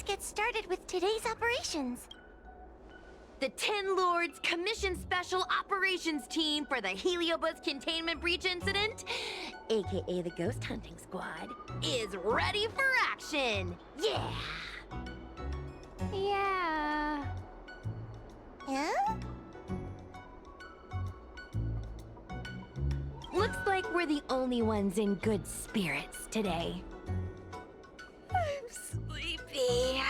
let's get started with today's operations. The Ten Lords Commission Special Operations Team for the Heliobus Containment Breach Incident, aka the Ghost Hunting Squad, is ready for action! Yeah! Yeah. Looks like we're the only ones in good spirits today. I'm sleepy.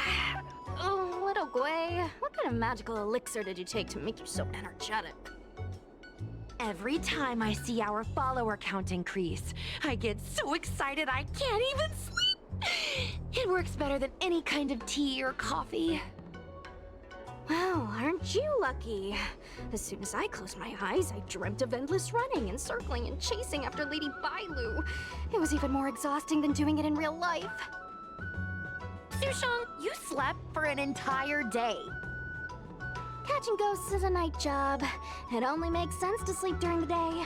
Oh, little Gwei, what kind of magical elixir did you take to make you so energetic? Every time I see our follower count increase, I get so excited I can't even sleep. It works better than any kind of tea or coffee. Well, aren't you lucky? As soon as I closed my eyes, I dreamt of endless running and circling and chasing after Lady Bailu. It was even more exhausting than doing it in real life. Sushang, you slept for an entire day. Catching ghosts is a night job. It only makes sense to sleep during the day.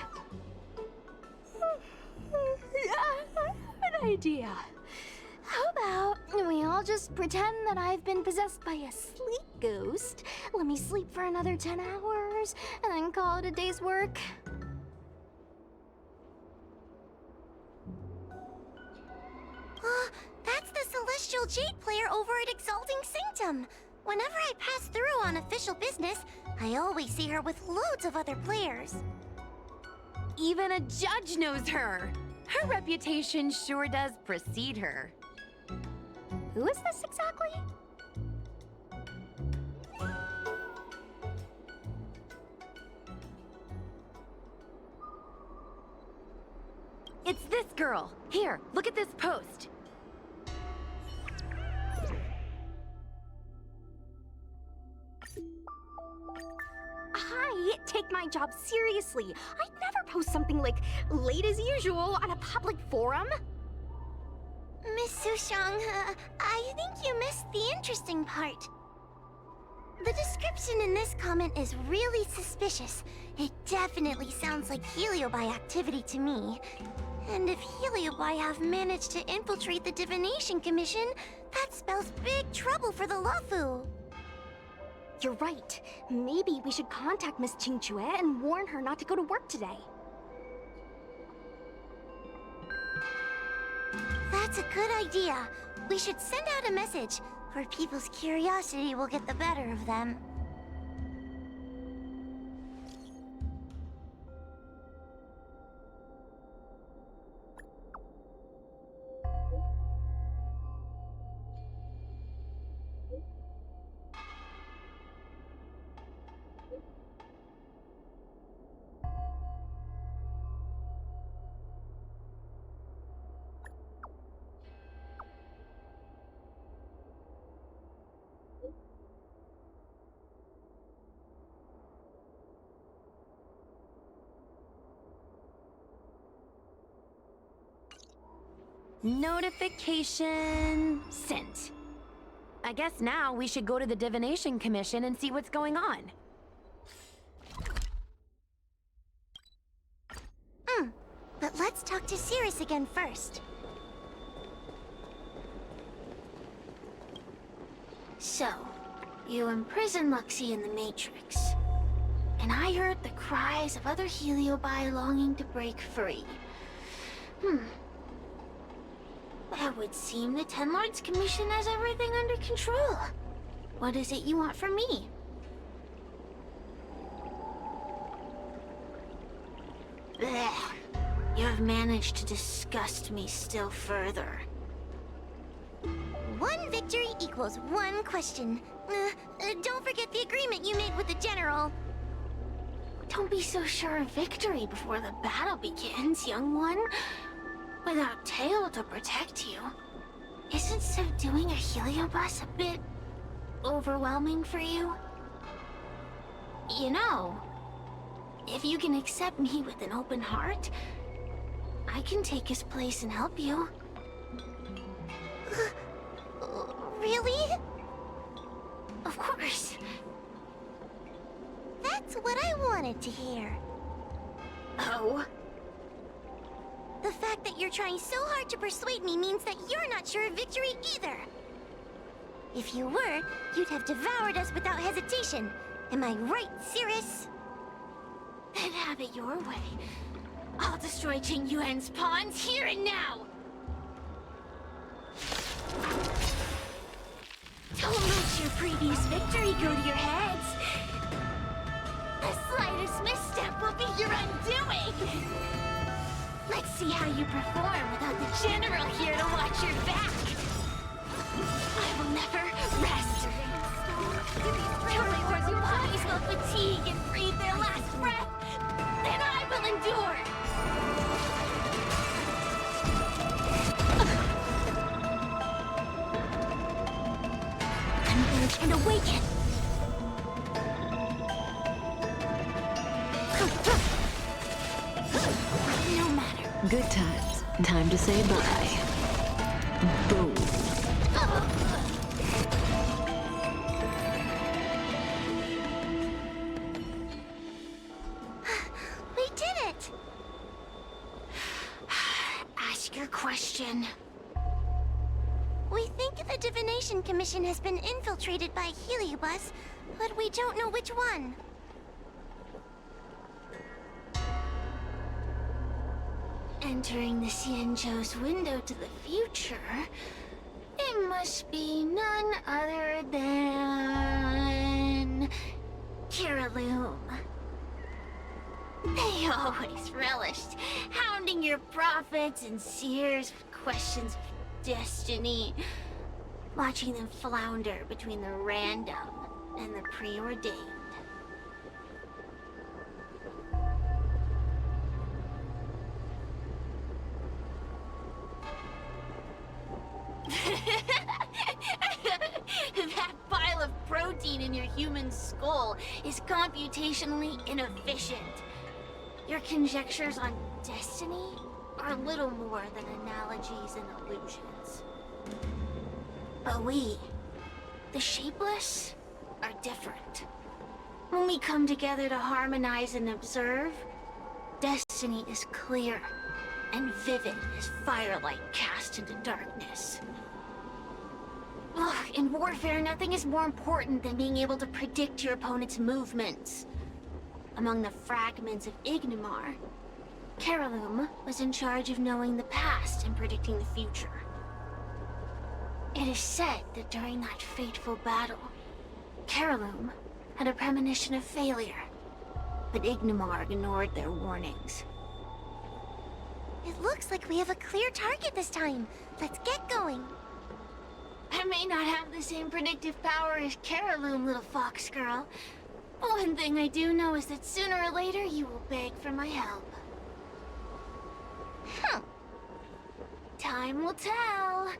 An idea. How about we all just pretend that I've been possessed by a sleep ghost? Let me sleep for another 10 hours, and then call it a day's work. That's the Celestial Jade player over at Exalting Sanctum. Whenever I pass through on official business, I always see her with loads of other players. Even a judge knows her. Her reputation sure does precede her. Who is this exactly? It's this girl. Here, look at this post. I take my job seriously. I'd never post something like late as usual on a public forum. Miss Sushang, I think you missed the interesting part. The description in this comment is really suspicious. It definitely sounds like Heliobi activity to me. And if Heliobi have managed to infiltrate the Divination Commission, that spells big trouble for the Luofu. You're right. Maybe we should contact Miss Qingchue and warn her not to go to work today. That's a good idea. We should send out a message, or people's curiosity will get the better of them. Notification sent. I guess now we should go to the Divination Commission and see what's going on. But let's talk to Cirrus again first. So, you imprisoned Luxie in the Matrix. And I heard the cries of other Heliobi longing to break free. It would seem the Ten Lords Commission has everything under control. What is it you want from me? Blech. You have managed to disgust me still further. One victory equals one question. Don't forget the agreement you made with the General. Don't be so sure of victory before the battle begins, young one. Without Tail to protect you, isn't subduing a Heliobus a bit overwhelming for you? You know, if you can accept me with an open heart, I can take his place and help you. Really? Of course. That's what I wanted to hear. Oh? The fact that you're trying so hard to persuade me means that you're not sure of victory either. If you were, you'd have devoured us without hesitation. Am I right, Cirrus? Then have it your way. I'll destroy Jing Yuan's pawns here and now! Don't let your previous victory go to your heads! The slightest misstep will be your undoing! Let's see how you perform without the General here to watch your back! I will never rest! Your poor bodies will fatigue and breathe their last breath! Then I will endure! Converge and awaken! No matter. Good times. Time to say bye. Boom. We did it! Ask your question. We think the Divination Commission has been infiltrated by Heliobus, but we don't know which one. Entering the Xianzhou's window to the future, it must be none other than... Kiraloom. They always relished hounding your prophets and seers with questions of destiny, watching them flounder between the random and the preordained. That pile of protein in your human skull is computationally inefficient. Your conjectures on destiny are little more than analogies and illusions. But we, the Shapeless, are different. When we come together to harmonize and observe, destiny is clear and vivid as firelight cast into darkness. Ugh, in warfare, nothing is more important than being able to predict your opponent's movements. Among the fragments of Ignimar, Kiraloom was in charge of knowing the past and predicting the future. It is said that during that fateful battle, Kiraloom had a premonition of failure, but Ignimar ignored their warnings. It looks like we have a clear target this time. Let's get going. I may not have the same predictive power as Kiraloom, little fox girl. But one thing I do know is that sooner or later you will beg for my help. Time will tell.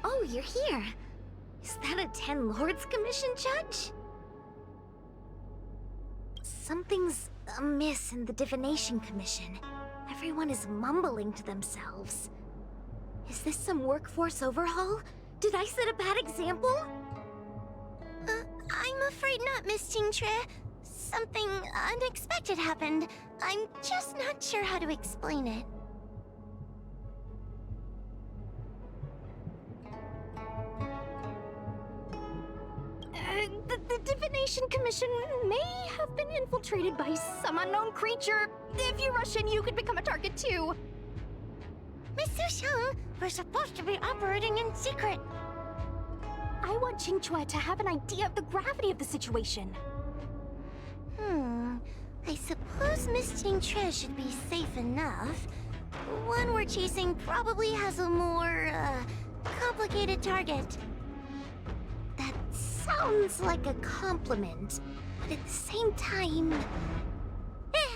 Oh, you're here. Is that a 10 Lords Commission judge? Something's amiss in the Divination Commission. Everyone is mumbling to themselves. Is this some workforce overhaul? Did I set a bad example? I'm afraid not, Miss Tingtre. Something unexpected happened. I'm just not sure how to explain it. The Divination Commission may have been infiltrated by some unknown creature. If you rush in, you could become a target too. Miss Sushang, we're supposed to be operating in secret. I want Qingque to have an idea of the gravity of the situation. I suppose Miss Tingtre should be safe enough. One we're chasing probably has a more, complicated target. sounds like a compliment, but at the same time...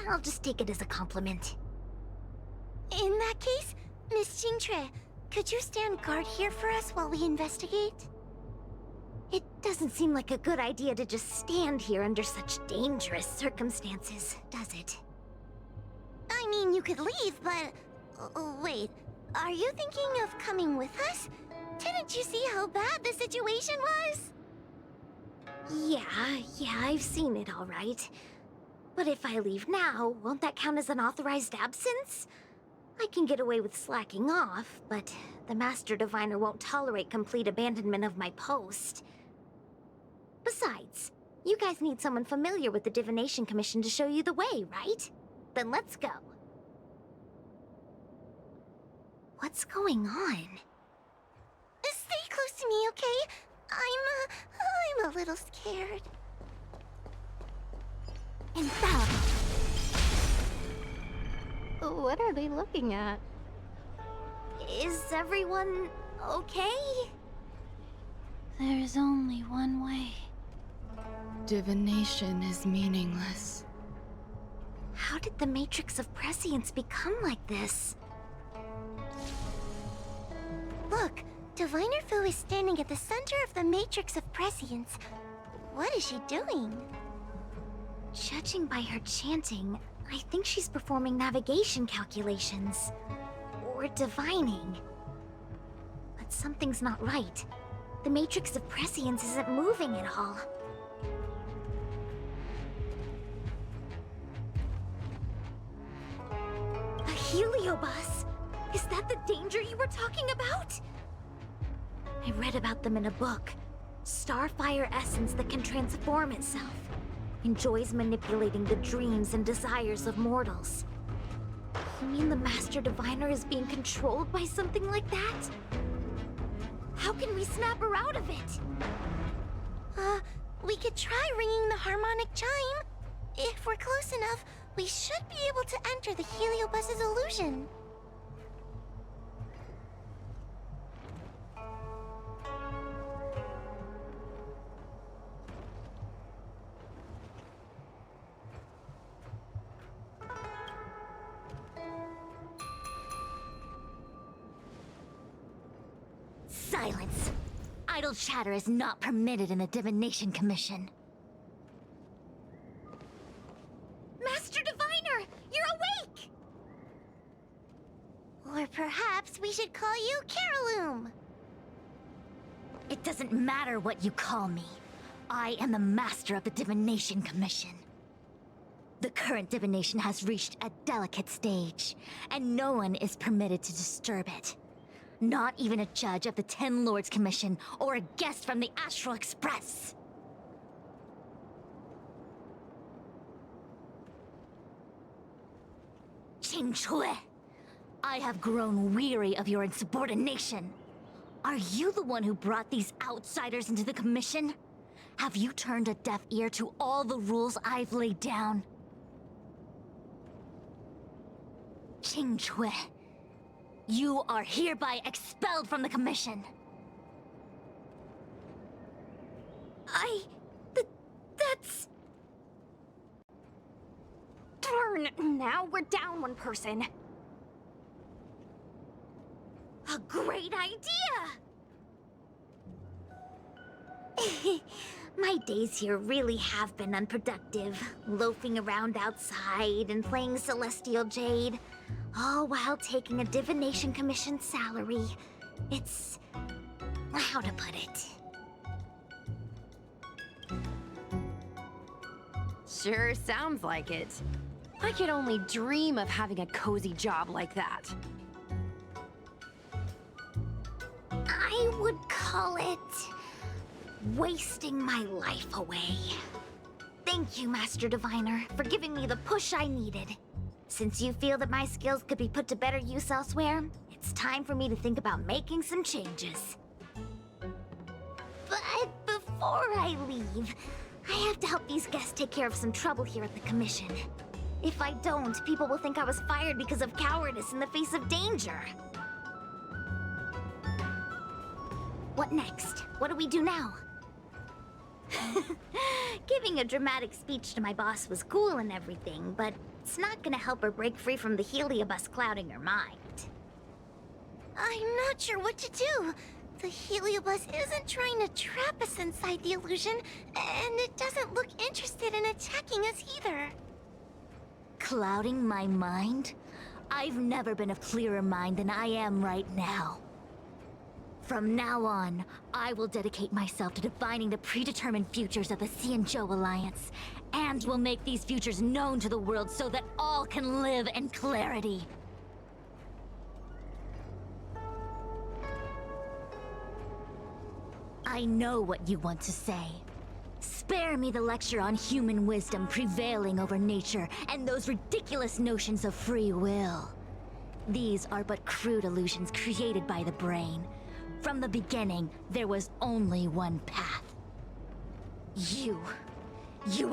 I'll just take it as a compliment. In that case, Miss Jingtre, could you stand guard here for us while we investigate? It doesn't seem like a good idea to just stand here under such dangerous circumstances, does it? I mean, you could leave, but... wait, are you thinking of coming with us? Didn't you see how bad the situation was? Yeah, I've seen it all right. But if I leave now, won't that count as an authorized absence? I can get away with slacking off, but the Master Diviner won't tolerate complete abandonment of my post. Besides, you guys need someone familiar with the Divination Commission to show you the way, right? Then let's go. What's going on? Stay close to me, okay? I'm a little scared. And bam! What are they looking at? Is everyone okay? There's only one way. Divination is meaningless. How did the Matrix of Prescience become like this? Look, Diviner Fu is standing at the center of the Matrix of Prescience. What is she doing? Judging by her chanting, I think she's performing navigation calculations. Or divining. But something's not right. The Matrix of Prescience isn't moving at all. A heliobus? Is that the danger you were talking about? I read about them in a book. Starfire essence that can transform itself. Enjoys manipulating the dreams and desires of mortals. You mean the Master Diviner is being controlled by something like that? How can we snap her out of it? We could try ringing the harmonic chime. If we're close enough, we should be able to enter the heliobus's illusion. Silence! Idle chatter is not permitted in the Divination Commission. Master Diviner, you're awake! Or perhaps we should call you Caroloom. It doesn't matter what you call me. I am the master of the Divination Commission. The current divination has reached a delicate stage, and no one is permitted to disturb it. Not even a judge of the Ten Lords Commission or a guest from the Astral Express. Qing Chui, I have grown weary of your insubordination. Are you the one who brought these outsiders into the Commission? Have you turned a deaf ear to all the rules I've laid down? Qing Chui, you are hereby expelled from the Commission. That's... Darn, now we're down one person. A great idea! My days here really have been unproductive, loafing around outside and playing Celestial Jade, all while taking a Divination Commission salary. It's... how to put it? Sure sounds like it. I could only dream of having a cozy job like that. I would call it... wasting my life away. Thank you, Master Diviner, for giving me the push I needed. Since you feel that my skills could be put to better use elsewhere, it's time for me to think about making some changes. But before I leave, I have to help these guests take care of some trouble here at the Commission. If I don't, people will think I was fired because of cowardice in the face of danger. What next? What do we do now? Giving a dramatic speech to my boss was cool and everything, but it's not gonna help her break free from the heliobus clouding her mind. I'm not sure what to do. The heliobus isn't trying to trap us inside the illusion, and it doesn't look interested in attacking us either. Clouding my mind? I've never been of clearer mind than I am right now. From now on, I will dedicate myself to defining the predetermined futures of the Xianzhou Alliance, and will make these futures known to the world so that all can live in clarity. I know what you want to say. Spare me the lecture on human wisdom prevailing over nature and those ridiculous notions of free will. These are but crude illusions created by the brain. From the beginning, there was only one path. You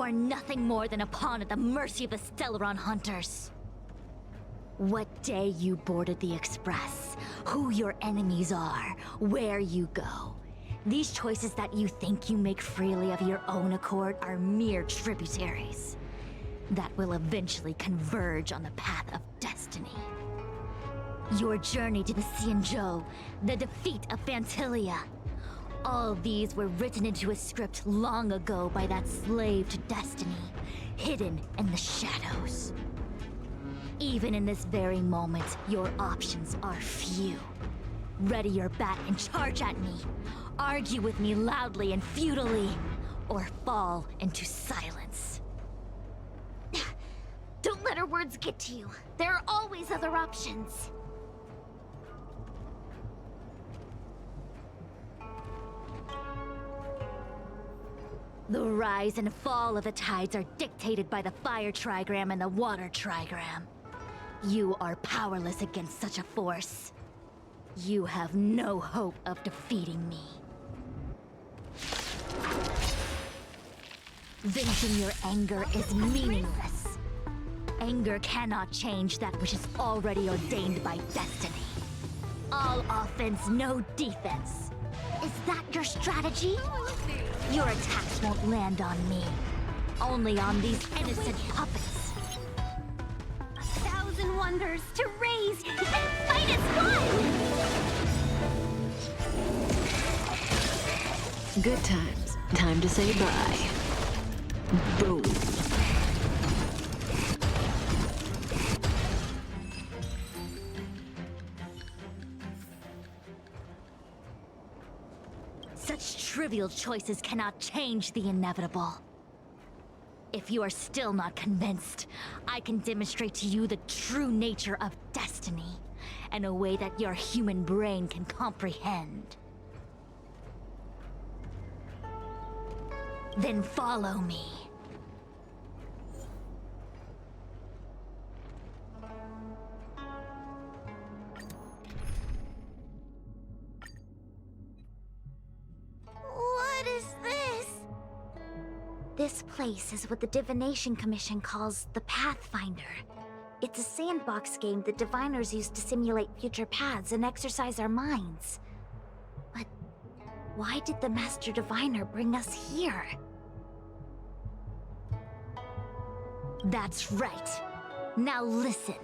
are nothing more than a pawn at the mercy of the Stellaron hunters. What day you boarded the Express, who your enemies are, where you go. These choices that you think you make freely of your own accord are mere tributaries that will eventually converge on the path of destiny. Your journey to the Xianzhou, the defeat of Phantilia. All these were written into a script long ago by that slave to destiny, hidden in the shadows. Even in this very moment, your options are few. Ready your bat and charge at me. Argue with me loudly and futilely, or fall into silence. Don't let her words get to you. There are always other options. The rise and fall of the tides are dictated by the fire trigram and the water trigram. You are powerless against such a force. You have no hope of defeating me. Venting your anger is meaningless. Anger cannot change that which is already ordained by destiny. All offense, no defense. Is that your strategy? Your attacks won't land on me. Only on these innocent puppets. 1,000 wonders to raise and fight as one! Good times. Time to say bye. Boom. Such trivial choices cannot change the inevitable. If you are still not convinced, I can demonstrate to you the true nature of destiny in a way that your human brain can comprehend. Then follow me. What is this? This place is what the Divination Commission calls the Pathfinder. It's a sandbox game that diviners use to simulate future paths and exercise our minds. But why did the Master Diviner bring us here? That's right. Now listen.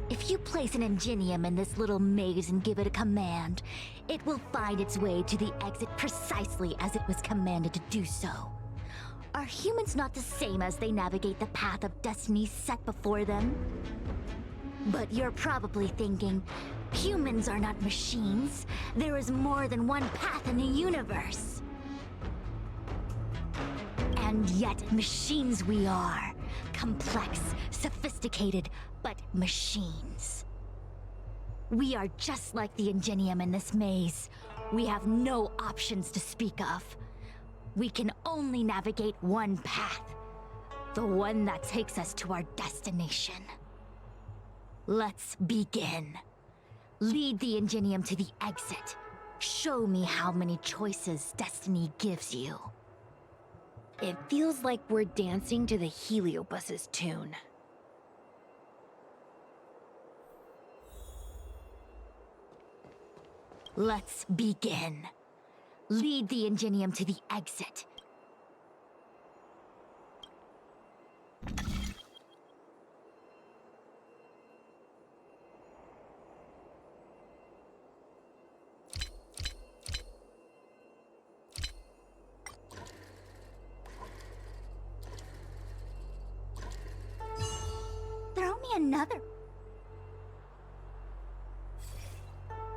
If you place an ingenium in this little maze and give it a command, it will find its way to the exit precisely as it was commanded to do so. Are humans not the same as they navigate the path of destiny set before them? But you're probably thinking, humans are not machines. There is more than one path in the universe. And yet, machines we are. Complex, sophisticated, but machines. We are just like the ingenium in this maze. We have no options to speak of. We can only navigate one path. The one that takes us to our destination. Let's begin. Lead the ingenium to the exit. Show me how many choices destiny gives you. It feels like we're dancing to the heliobus's tune. Let's begin. Lead the ingenium to the exit. another.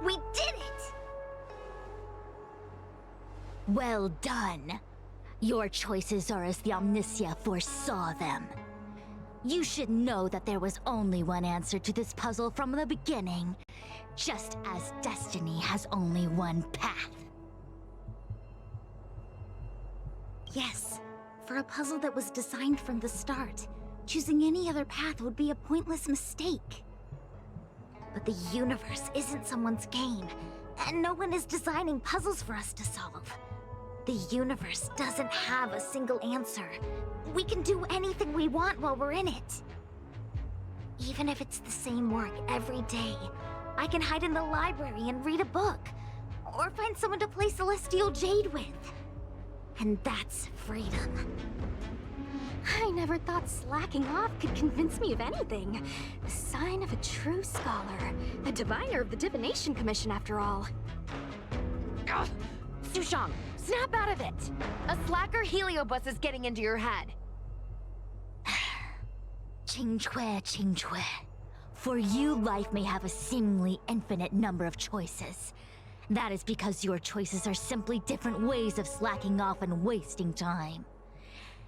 We did it! Well done. Your choices are as the Omnicia foresaw them. You should know that there was only one answer to this puzzle from the beginning, just as destiny has only one path. Yes, for a puzzle that was designed from the start, choosing any other path would be a pointless mistake. But the universe isn't someone's game, and no one is designing puzzles for us to solve. The universe doesn't have a single answer. We can do anything we want while we're in it. Even if it's the same work every day, I can hide in the library and read a book, or find someone to play Celestial Jade with. And that's freedom. I never thought slacking off could convince me of anything. The sign of a true scholar. A diviner of the Divination Commission, after all. Ugh. Sushang, snap out of it! A slacker heliobus is getting into your head. Qingque. For you, life may have a seemingly infinite number of choices. That is because your choices are simply different ways of slacking off and wasting time.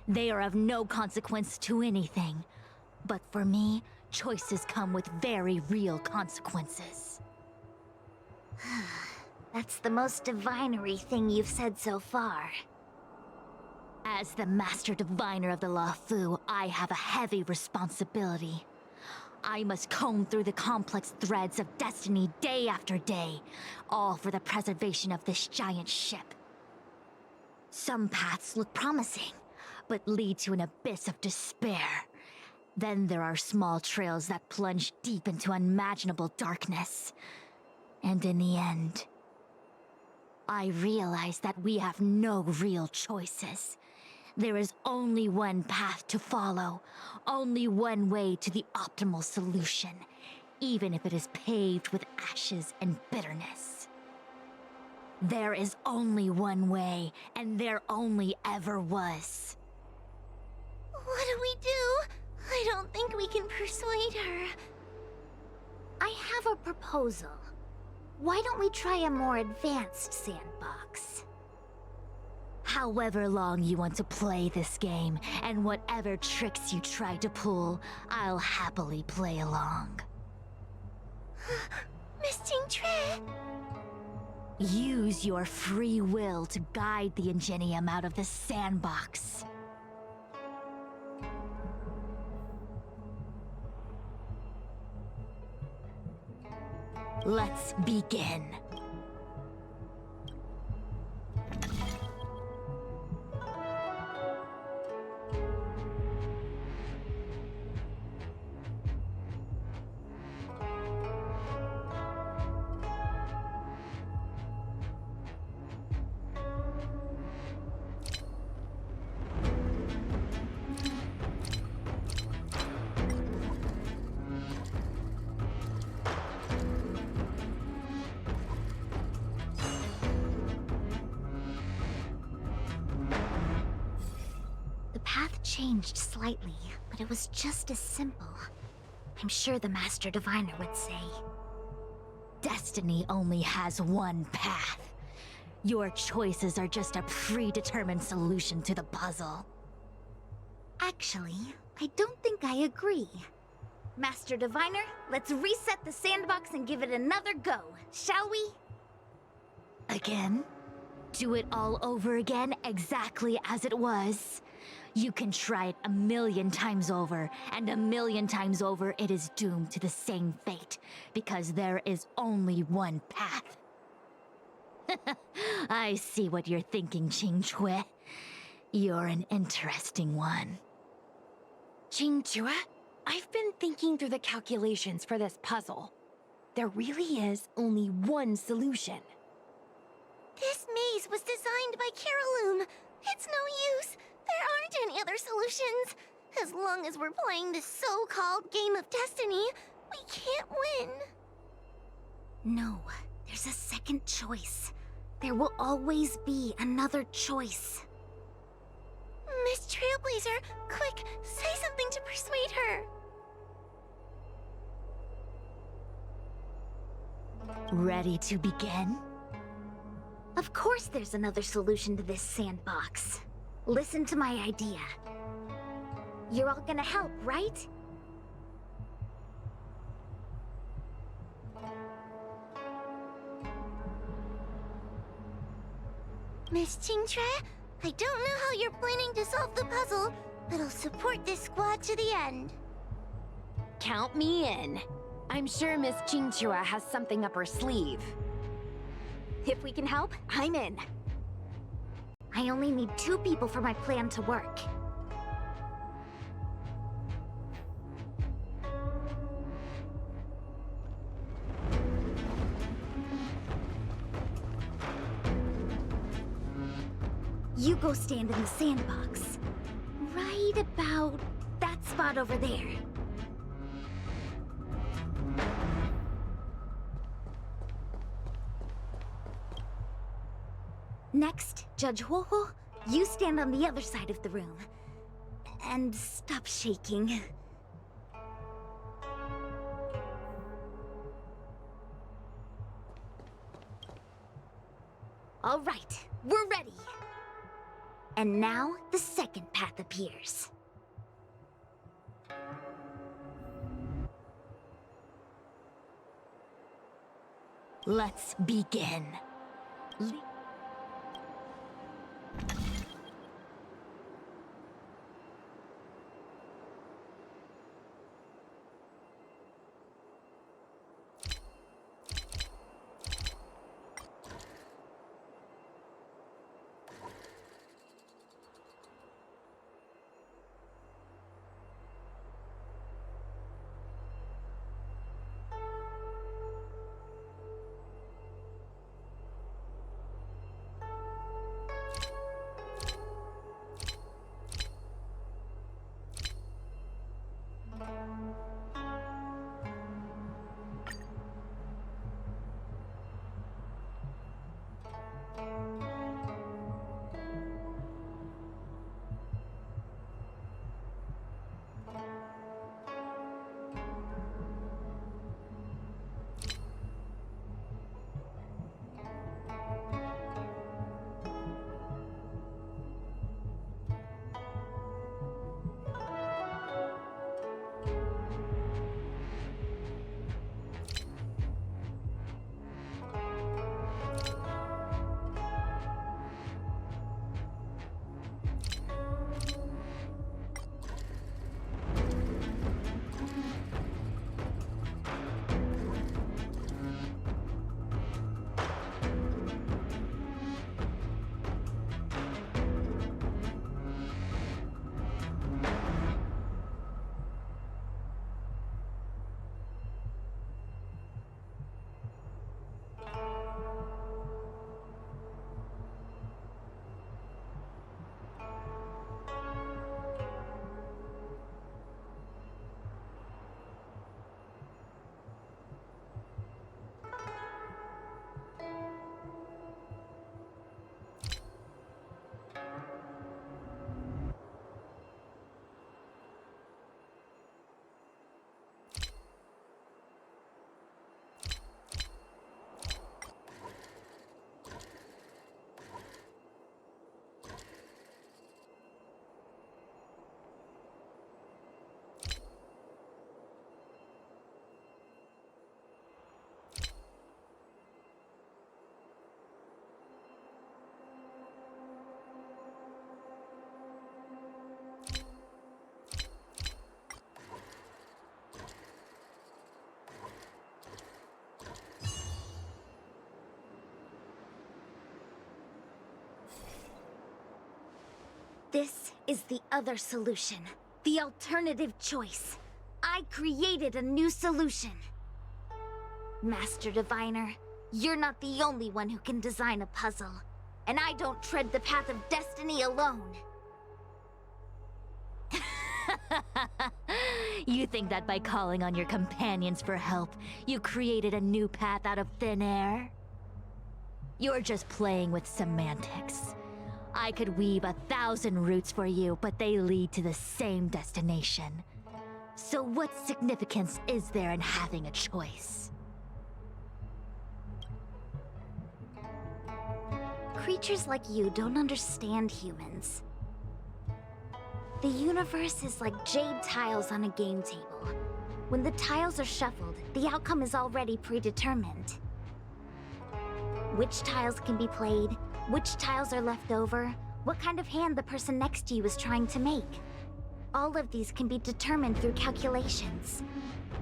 They are of no consequence to anything. But for me, choices come with very real consequences. That's the most divinery thing you've said so far. As the Master Diviner of the Luofu, I have a heavy responsibility. I must comb through the complex threads of destiny day after day, all for the preservation of this giant ship. Some paths look promising, but lead to an abyss of despair. Then there are small trails that plunge deep into unimaginable darkness. And in the end, I realize that we have no real choices. There is only one path to follow, only one way to the optimal solution, even if it is paved with ashes and bitterness. There is only one way, and there only ever was. What do we do? I don't think we can persuade her. I have a proposal. Why don't we try a more advanced sandbox? However long you want to play this game, and whatever tricks you try to pull, I'll happily play along. Miss Qingque! Use your free will to guide the Ingenium out of the sandbox. Let's begin. The path changed slightly, but it was just as simple. I'm sure the Master Diviner would say. Destiny only has one path. Your choices are just a predetermined solution to the puzzle. Actually, I don't think I agree. Master Diviner, let's reset the sandbox and give it another go, shall we? Again? Do it all over again, exactly as it was. You can try it 1,000,000 times over, and 1,000,000 times over it is doomed to the same fate, because there is only one path. I see what you're thinking, Qingque. You're an interesting one. Qingque, I've been thinking through the calculations for this puzzle. There really is only one solution. This maze was designed by Caroloom. It's no use. There aren't any other solutions. As long as we're playing this so-called game of destiny, we can't win. No, there's a second choice. There will always be another choice. Miss Trailblazer, quick, say something to persuade her. Ready to begin? Of course there's another solution to this sandbox. Listen to my idea. You're all gonna help, right? Miss Qingtre, I don't know how you're planning to solve the puzzle, but I'll support this squad to the end. Count me in. I'm sure Miss Qingchua has something up her sleeve. If we can help, I'm in. I only need 2 people for my plan to work. You go stand in the sandbox. Right about that spot over there. Next, Judge Huohuo, you stand on the other side of the room. And stop shaking. All right, we're ready. And now, the second path appears. Let's begin. This is the other solution. The alternative choice. I created a new solution. Master Diviner, you're not the only one who can design a puzzle. And I don't tread the path of destiny alone. You think that by calling on your companions for help, you created a new path out of thin air? You're just playing with semantics. I could weave 1,000 routes for you, but they lead to the same destination. So what significance is there in having a choice? Creatures like you don't understand humans. The universe is like jade tiles on a game table. When the tiles are shuffled, the outcome is already predetermined. Which tiles can be played, which tiles are left over, what kind of hand the person next to you is trying to make. All of these can be determined through calculations.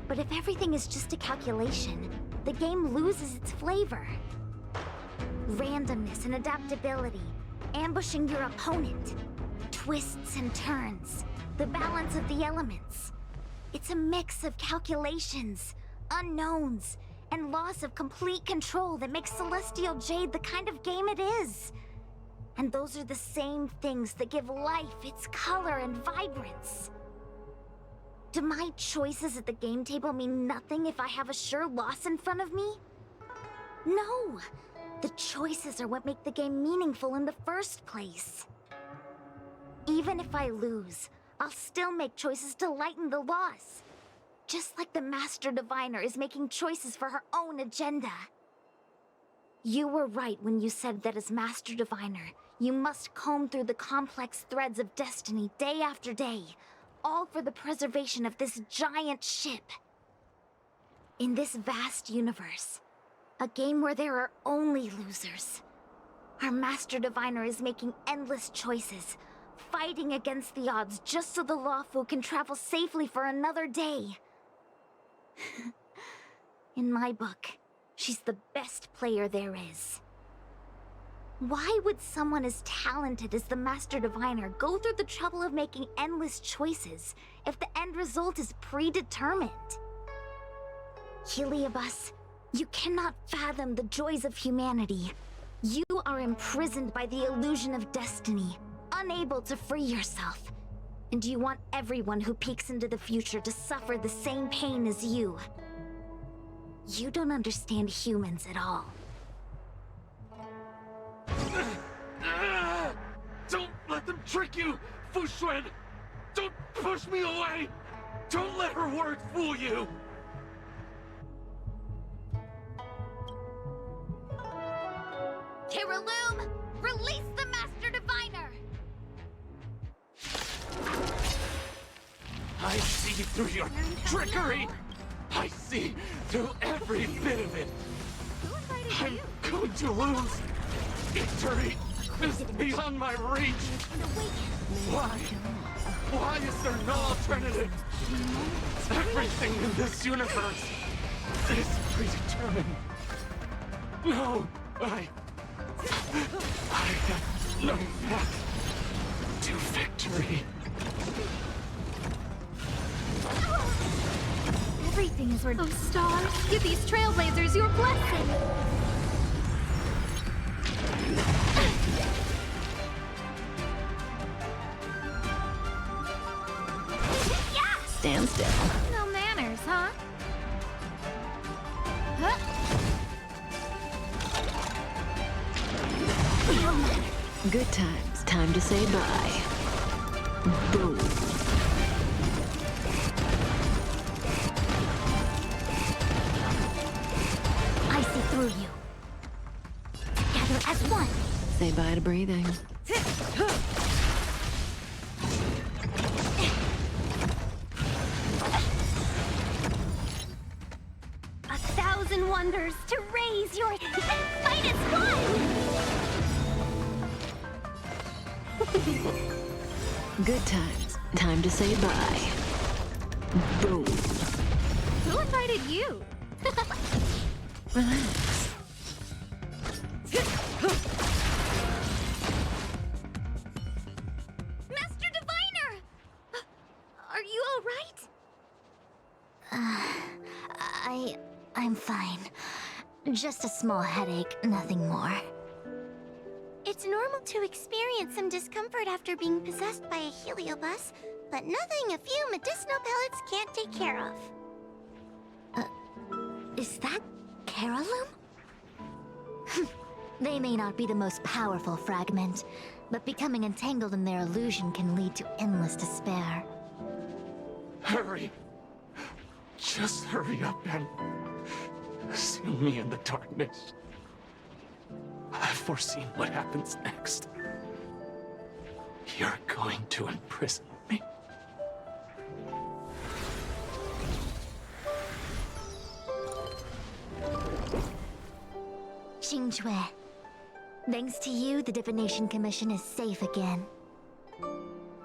But if everything is just a calculation, the game loses its flavor. Randomness and adaptability, ambushing your opponent, twists and turns, the balance of the elements. It's a mix of calculations, unknowns, and loss of complete control that makes Celestial Jade the kind of game it is. And those are the same things that give life its color and vibrance. Do my choices at the game table mean nothing if I have a sure loss in front of me? No! The choices are what make the game meaningful in the first place. Even if I lose, I'll still make choices to lighten the loss. Just like the Master Diviner is making choices for her own agenda. You were right when you said that as Master Diviner, you must comb through the complex threads of destiny day after day, all for the preservation of this giant ship. In this vast universe, a game where there are only losers, our Master Diviner is making endless choices, fighting against the odds just so the Lawfu can travel safely for another day. In my book, she's the best player there is. Why would someone as talented as the Master Diviner go through the trouble of making endless choices if the end result is predetermined? Heliobus, you cannot fathom the joys of humanity. You are imprisoned by the illusion of destiny, unable to free yourself. And you want everyone who peeks into the future to suffer the same pain as you. You don't understand humans at all. Don't let them trick you, Foxian! Don't push me away! Don't let her words fool you! Kiraloom, release the Master Diviner! I see through your trickery! I see through every bit of it! I'm going to lose! Victory is beyond my reach! Why? Why is there no alternative? Everything in this universe is predetermined. No, I have no path to victory. Everything is ordained. Oh, stars, give these trailblazers your blessing! Stand still. No manners, huh? Good times. Time to say bye. Boom. I see through you. Together as one. Say bye to breathing. 1,000 wonders to raise your fight as one! Good times. Time to say bye. Boom. Who invited you? Relax. Master Diviner! Are you all right? I'm fine. Just a small headache, nothing more. It's normal to experience some discomfort after being possessed by a heliobus, but nothing a few medicinal pellets can't take care of. Is that Carolum? They may not be the most powerful fragment, but becoming entangled in their illusion can lead to endless despair. Hurry! Just hurry up and seal me in the darkness. I've foreseen what happens next. You're going to imprison me. Xingque. Thanks to you, the Divination Commission is safe again.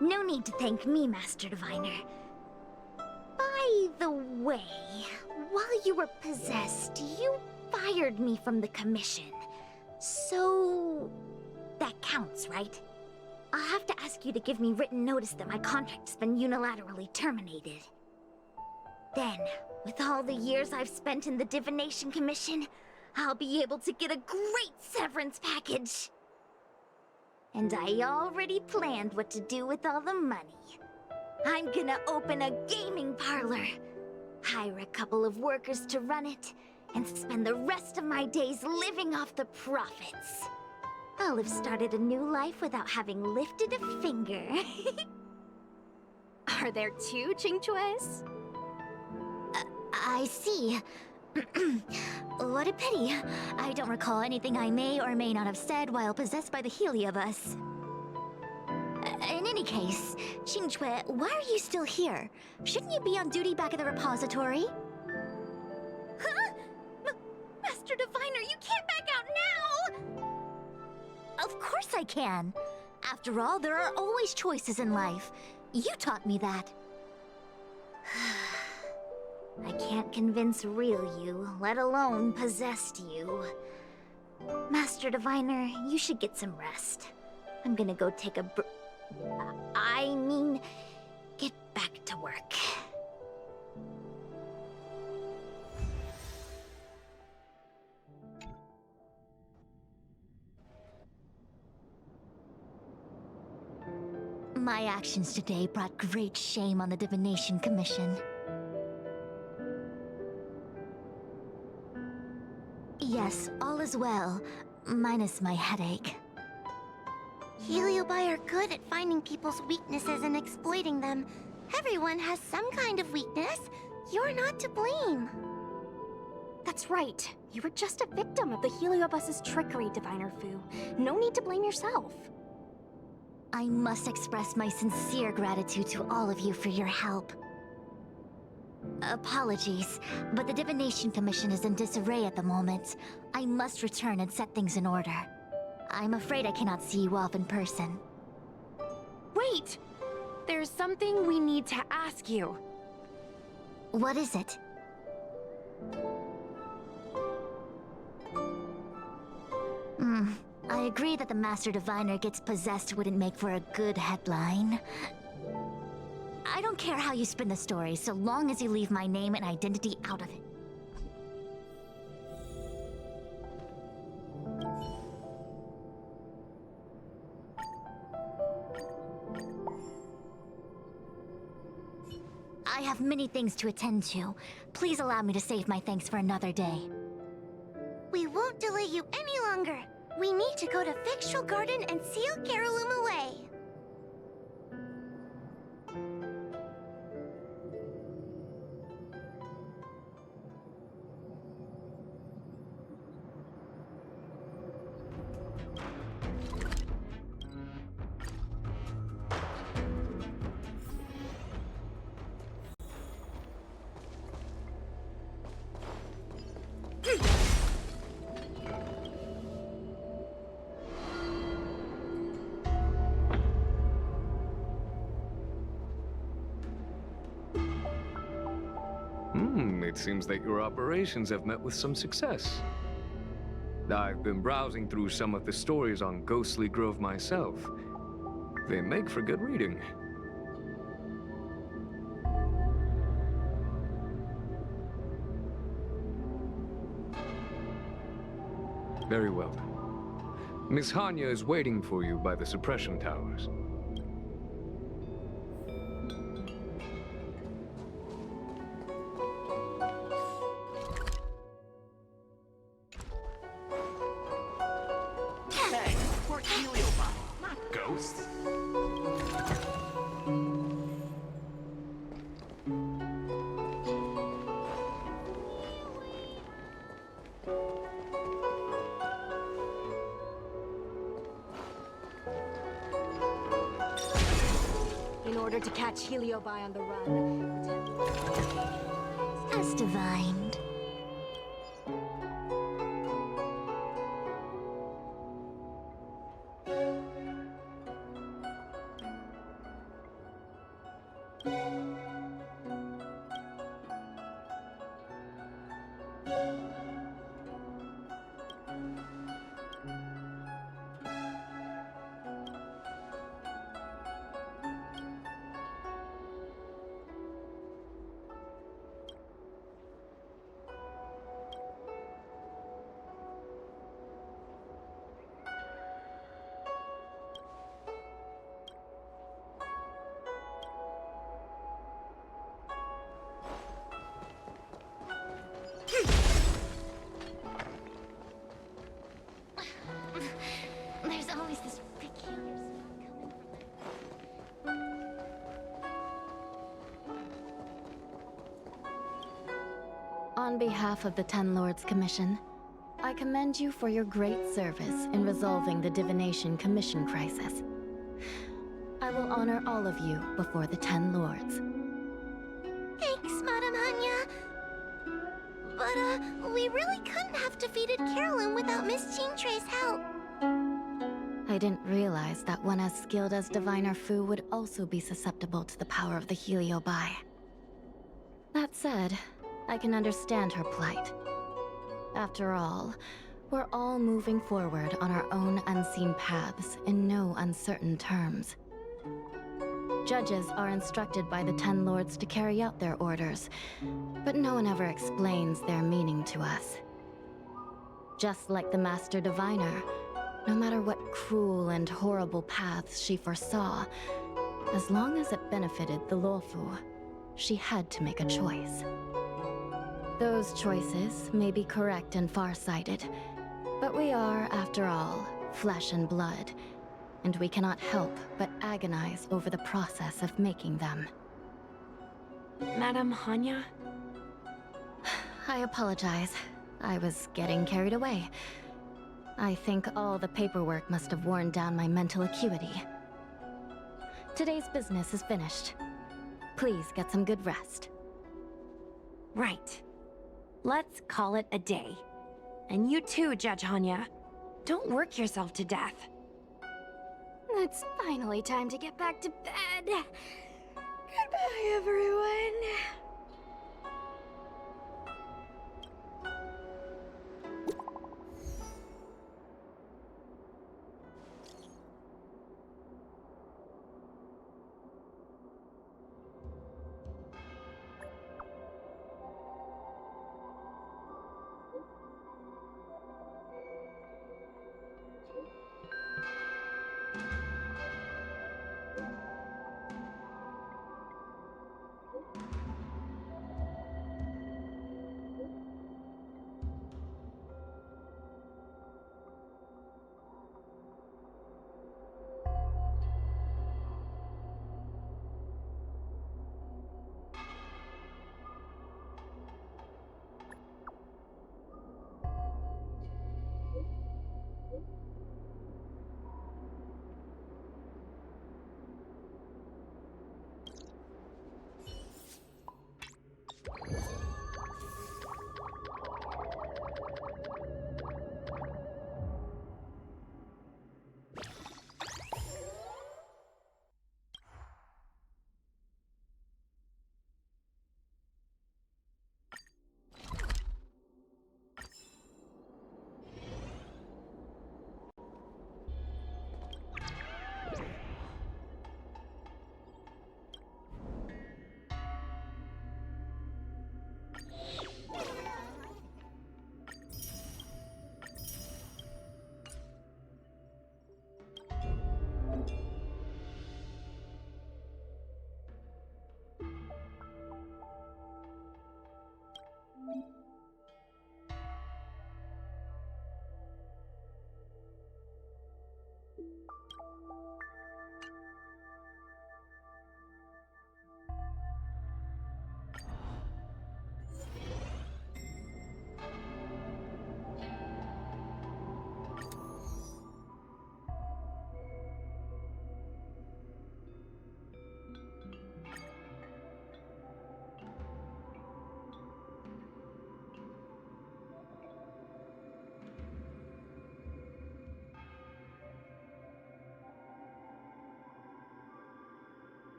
No need to thank me, Master Diviner. By the way, while you were possessed, you fired me from the commission. So... that counts, right? I'll have to ask you to give me written notice that my contract's been unilaterally terminated. Then, with all the years I've spent in the Divination Commission, I'll be able to get a great severance package. And I already planned what to do with all the money. I'm gonna open a gaming parlor, hire a couple of workers to run it, and spend the rest of my days living off the profits. I'll have started a new life without having lifted a finger. Are there two Xingques? I see. What a pity. I don't recall anything I may or may not have said while possessed by the Heliobus. In any case, Xingque, why are you still here? Shouldn't you be on duty back at the repository? Huh? Master Diviner, you can't back out now! Of course I can. After all, there are always choices in life. You taught me that. I can't convince real you, let alone possessed you. Master Diviner, you should get some rest. I'm gonna go take a I mean, get back to work. My actions today brought great shame on the Divination Commission. Yes, all is well, minus my headache. Heliobi are good at finding people's weaknesses and exploiting them. Everyone has some kind of weakness. You're not to blame. That's right. You were just a victim of the Heliobus's trickery, Diviner Fu. No need to blame yourself. I must express my sincere gratitude to all of you for your help. Apologies, but the Divination Commission is in disarray at the moment. I must return and set things in order. I'm afraid I cannot see you off in person. Wait! There's something we need to ask you. What is it? I agree that the Master Diviner gets possessed wouldn't make for a good headline. I don't care how you spin the story, so long as you leave my name and identity out of it. I have many things to attend to. Please allow me to save my thanks for another day. We won't delay you any longer. We need to go to Fictional Garden and seal Carolum away. It seems that your operations have met with some success. I've been browsing through some of the stories on Ghostly Grove myself. They make for good reading. Very well then. Miss Hanya is waiting for you by the suppression towers. Hey, we're Heliobi, not ghosts. order to catch Heliobi on the run. As divined. There's always this peculiar smell coming from On behalf of the Ten Lords Commission, I commend you for your great service in resolving the Divination Commission crisis. I will honor all of you before the Ten Lords. Thanks, Madame Hanya. But, we really couldn't have defeated Carolyn without Miss Chingtre's help. I didn't realize that one as skilled as Diviner Fu would also be susceptible to the power of the Heliobi. That said, I can understand her plight. After all, we're all moving forward on our own unseen paths in no uncertain terms. Judges are instructed by the Ten Lords to carry out their orders, but no one ever explains their meaning to us. Just like the Master Diviner, no matter what cruel and horrible paths she foresaw, as long as it benefited the Luofu, she had to make a choice. Those choices may be correct and far-sighted, but we are, after all, flesh and blood, and we cannot help but agonize over the process of making them. Madame Hanya? I apologize. I was getting carried away. I think all the paperwork must have worn down my mental acuity. Today's business is finished. Please get some good rest. Right. Let's call it a day. And you too, Judge Hanya. Don't work yourself to death. It's finally time to get back to bed. Goodbye, everyone.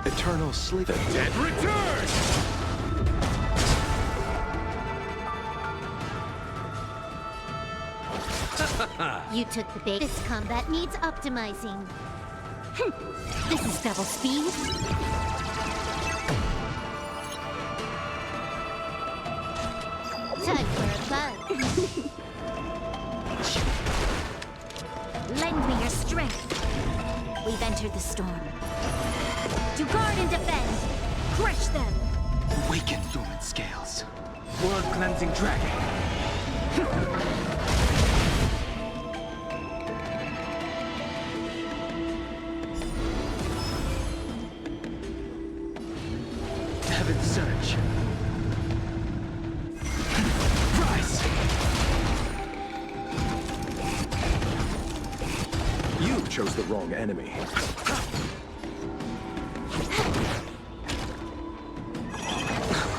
Eternal sleep. The dead return! You took the bait. This combat needs optimizing. This is double speed. Time for a bug. Lend me your strength. We've entered the storm. To guard and defend. Crush them. Awaken dormant scales. World cleansing dragon. Heaven surge. Rise. You chose the wrong enemy.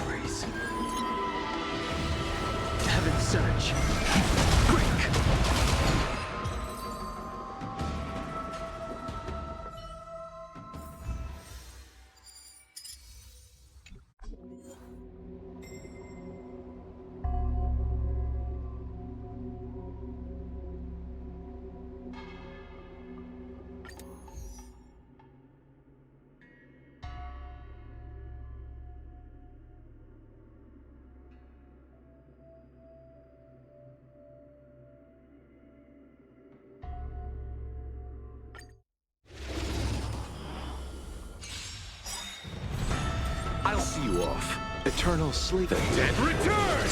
Grace. Heaven surge. Break. I'll see you off. Eternal sleep. The dead return!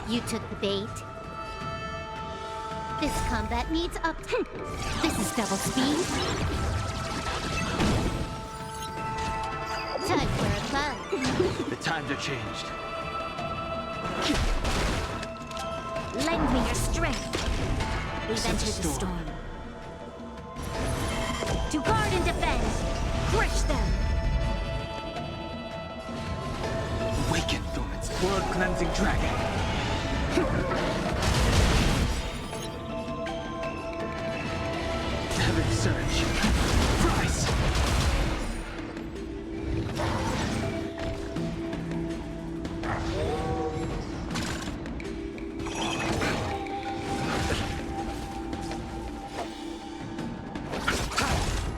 You took the bait. This combat needs up. This is double speed. Time for a bug. The times are changed. Lend me your strength. We've entered the storm. To guard and defend. Crush them. Awaken dormant. World cleansing dragon. Heaven surge. Rise.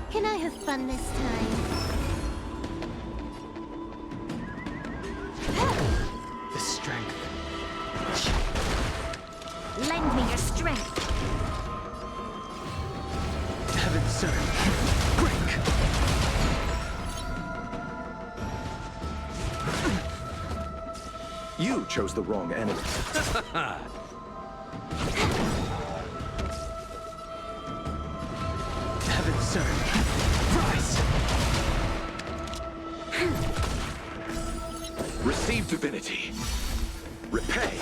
Can I have fun this time? The strength. Lend me your strength. Heaven surge. Break. You chose the wrong enemy. Heaven surge. Rise. Receive divinity. Repay.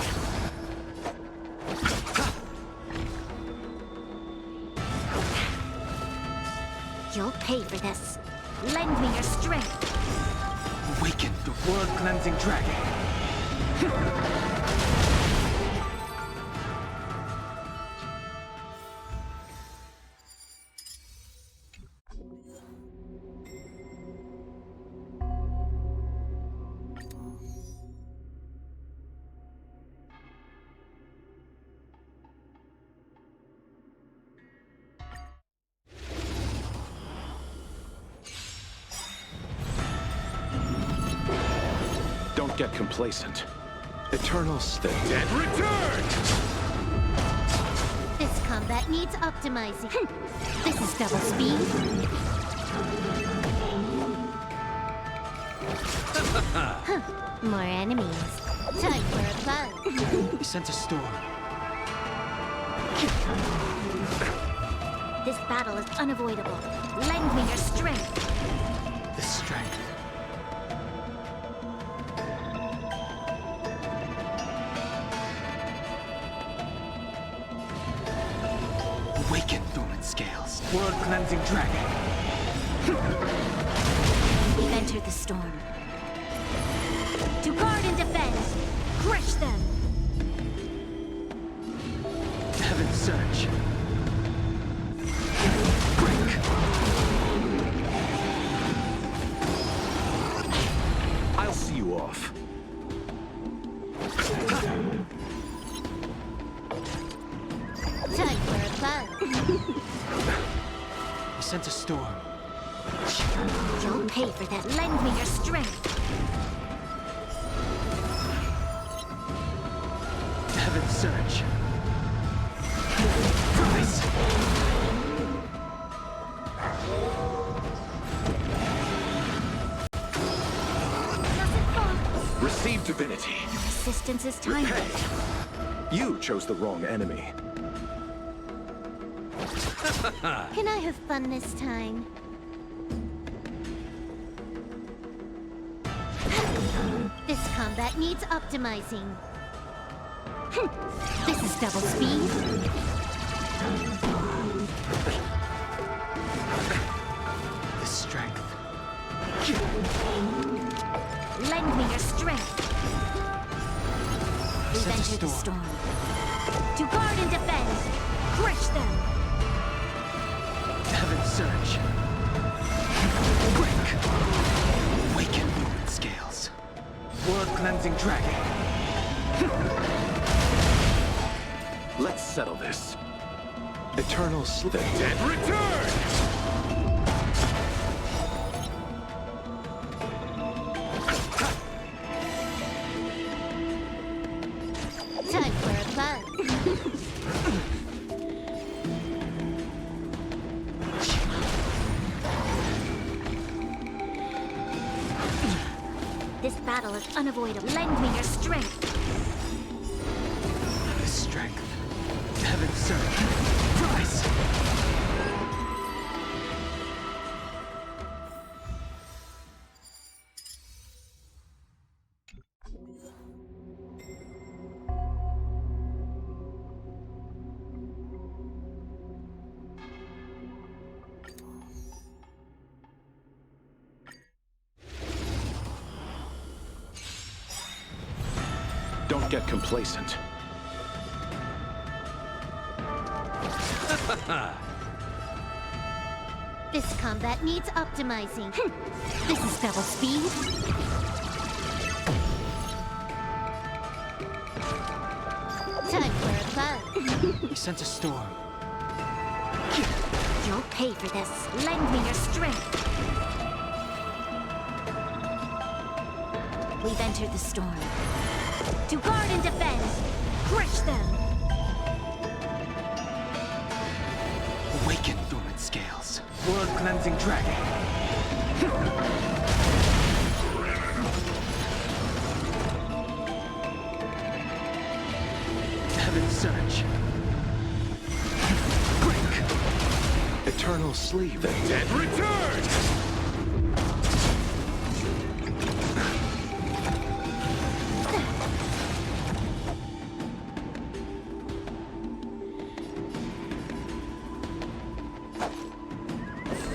You'll pay for this. Lend me your strength. Awaken the world cleansing dragon. Don't get complacent. Eternal state. Dead return! This combat needs optimizing. This is double speed. More enemies. Time for a bug. We sent a storm. This battle is unavoidable. Lend me your strength. The strength. Awaken dormant scales. World cleansing dragon. We've entered the storm. To guard and defend. Crush them. Heaven's Surge. Break. I'll see you off. Time for a fun. I sent a storm. You'll pay for that. Lend me your strength. Heaven's Surge. Rise. Receive divinity. Assistance is time. Repay. You chose the wrong enemy. Can I have fun this time? This combat needs optimizing. This is double speed. The strength. Lend me your strength. We've Set a entered the storm. storm. To guard and defend. Crush them. Heaven's Surge. Break. Awaken Lumen Scales. World Cleansing Dragon. Let's settle this. Eternal Sleep. The dead return! Time for a fun. This battle is unavoidable. Lend me your strength. The strength. Heaven's Surge. Rise! Don't get complacent. This combat needs optimizing. This is double speed. Time for a fun. I sent a storm. You'll pay for this. Lend me your strength. We've entered the storm. To guard and defend. Crush them. Awaken Dormant Scales. World Cleansing Dragon. Heaven's Surge. Break. Eternal Sleep. The dead return!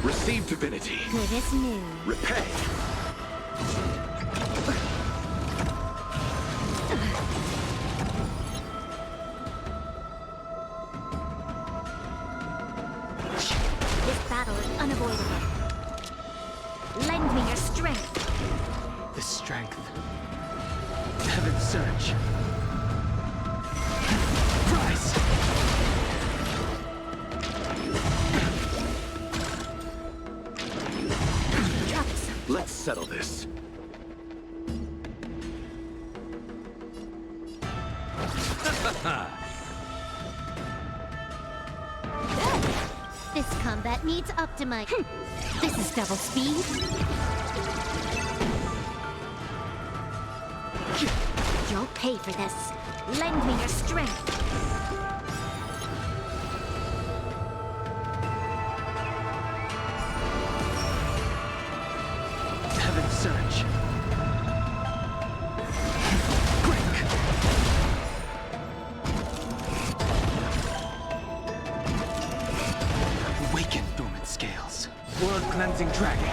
Receive divinity. Good as new. Repay. This battle is unavoidable. Lend me your strength. The strength. Heaven's Surge. Rise! Let's settle this. This combat needs optimizing. This is double speed. You'll pay for this. Lend me your strength. Heaven's Surge. Break. Awaken Dormant Scales. World Cleansing Dragon.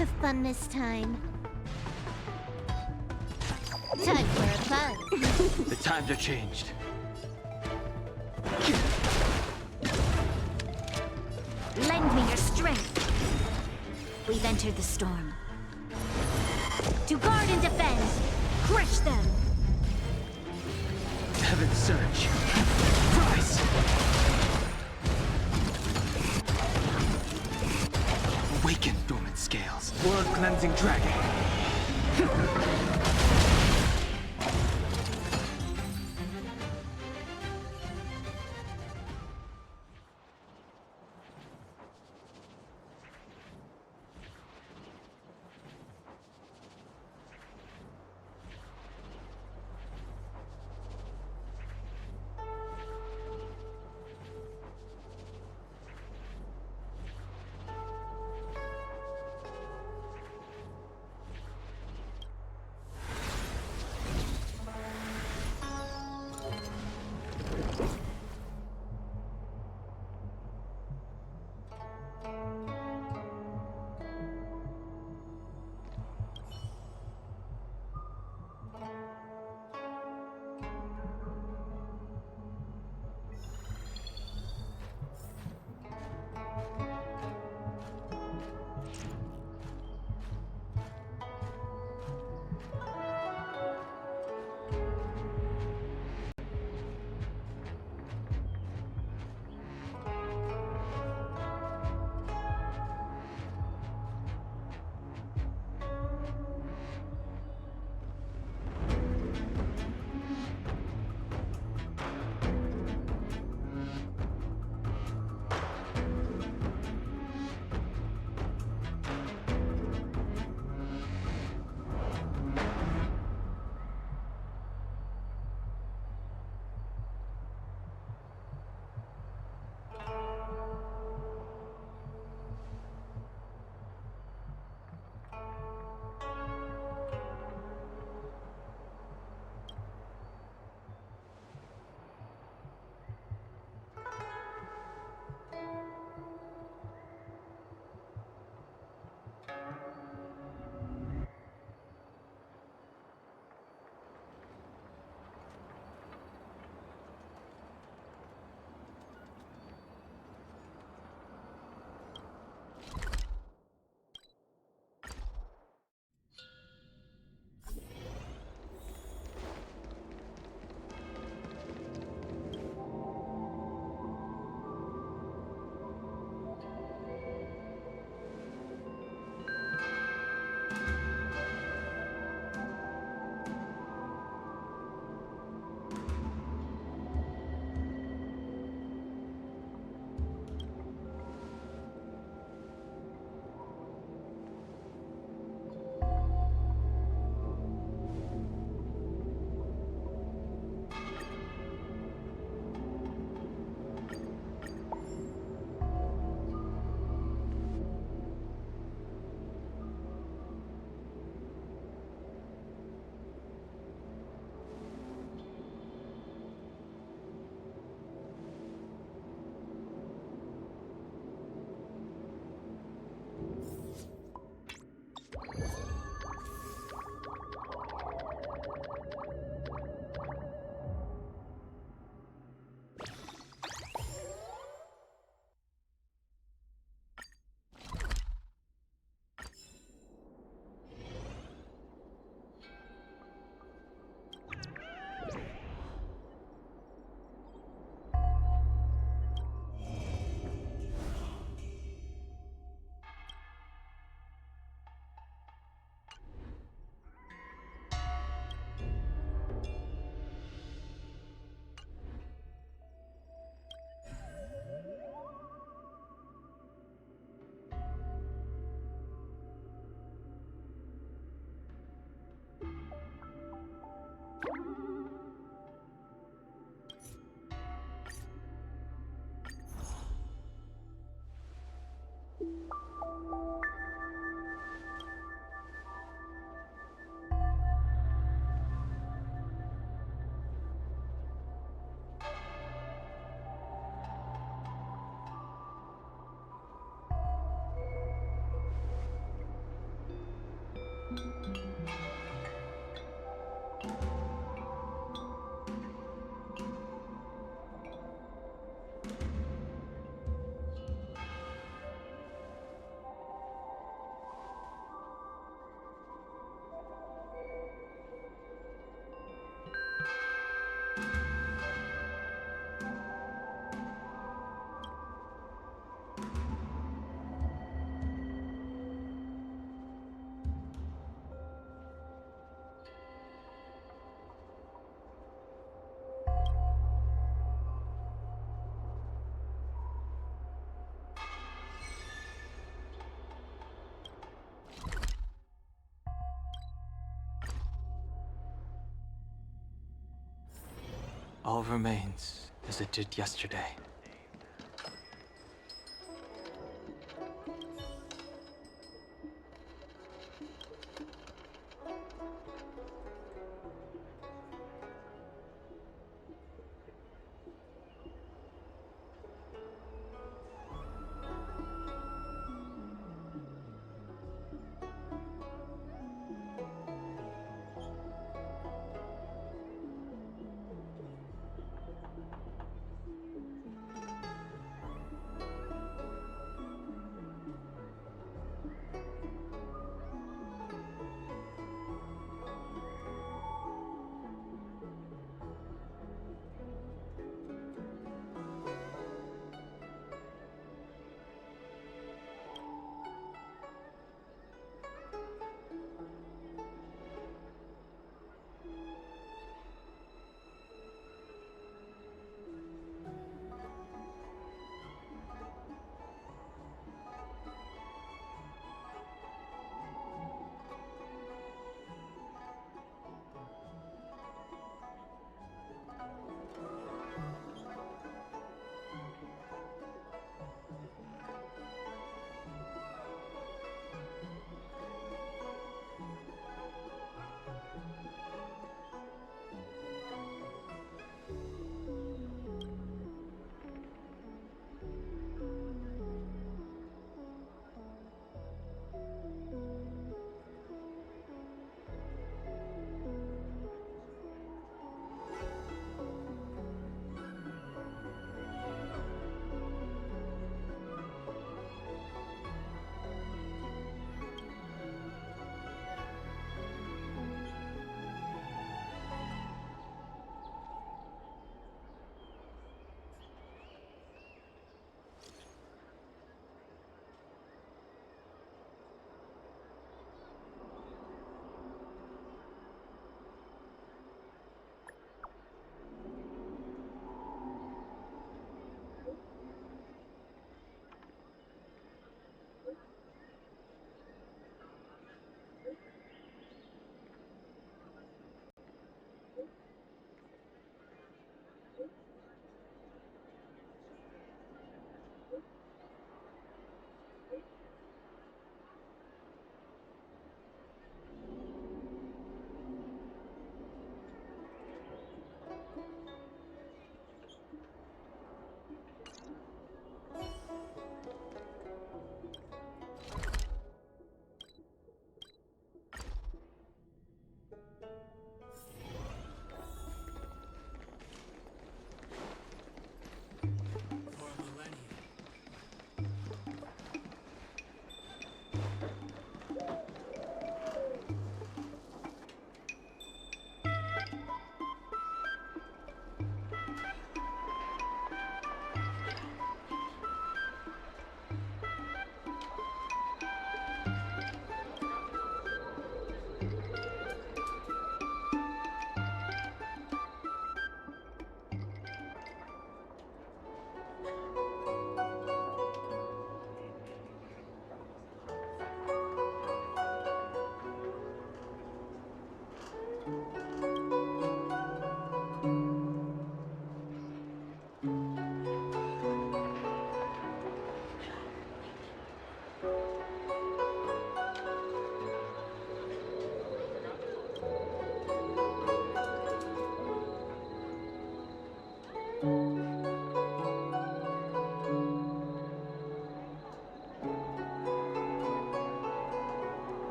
have fun this time. Time for a fun. The times are changed. Lend me your strength. We've entered the storm. To guard and defend, crush them. Heaven surge. Rise! Awaken, dormant scales. World cleansing dragon. All remains as it did yesterday.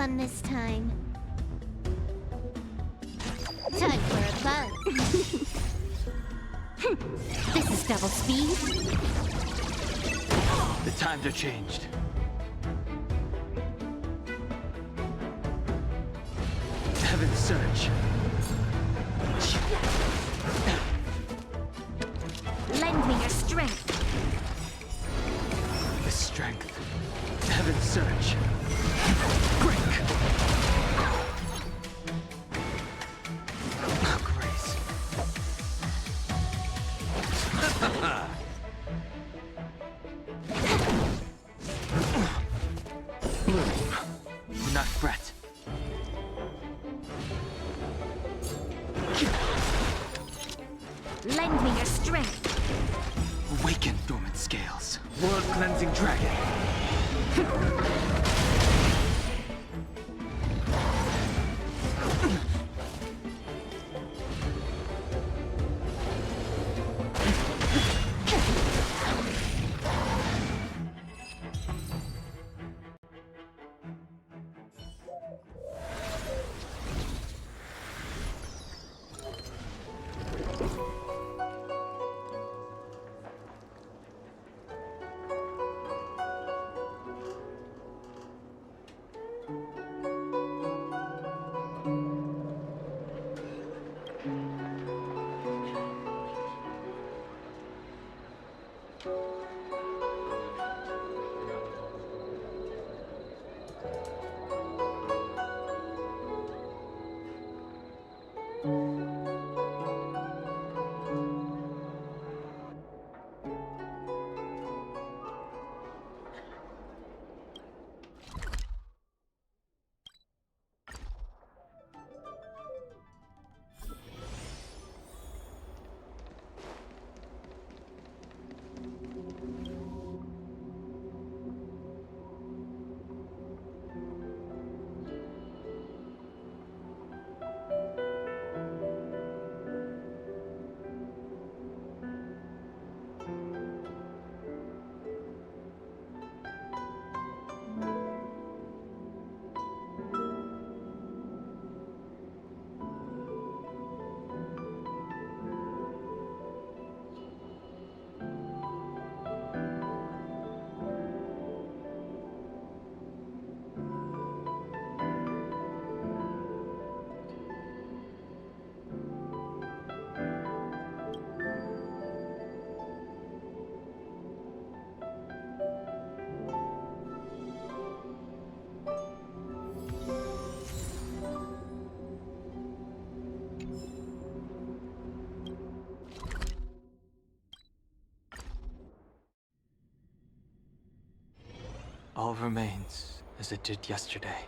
fun this time. Time for a buzz. This is double speed. The times are changed. Heaven's surge. Lend me your strength. The strength. Heaven's surge. Break. Oh, grace. Bloom. Do not fret. Lend me your strength. Awaken dormant scales. World cleansing dragon. All remains as it did yesterday.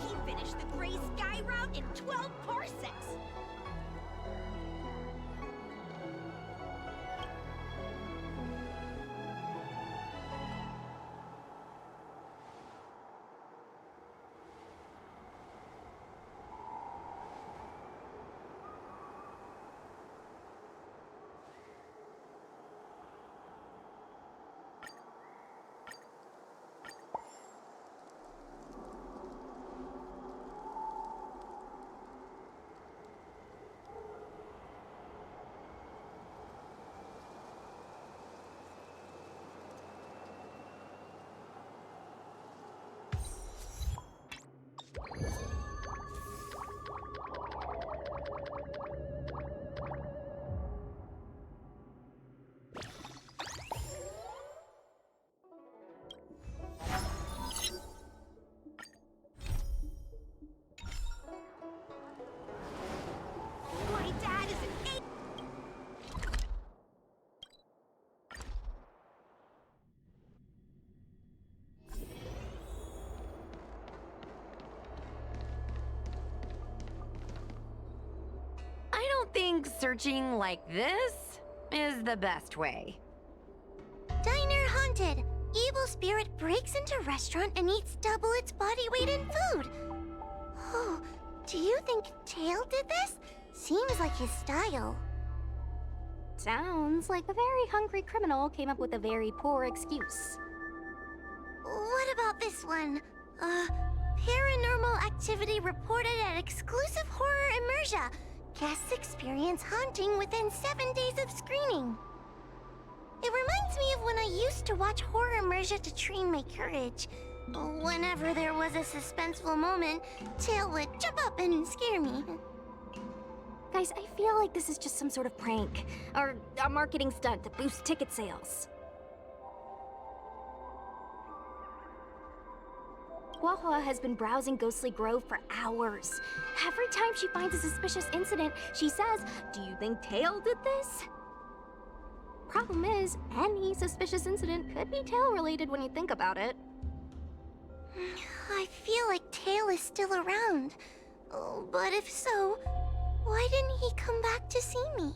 He finished the Gray Sky route in 12 parsecs! don't think searching like this is the best way. Diner haunted. Evil spirit breaks into restaurant and eats double its body weight in food. Oh, do you think Tail did this? Seems like his style. Sounds like a very hungry criminal came up with a very poor excuse. What about this one? Paranormal activity reported at exclusive horror immersia. Guests experience haunting within 7 days of screening. It reminds me of when I used to watch horror immersia to train my courage. Whenever there was a suspenseful moment, Tail would jump up and scare me. Guys, I feel like this is just some sort of prank, or a marketing stunt to boost ticket sales. Huahua has been browsing Ghostly Grove for hours. Every time she finds a suspicious incident, she says, "Do you think Tail did this?" Problem is, any suspicious incident could be Tail-related when you think about it. I feel like Tail is still around. Oh, but if so, why didn't he come back to see me?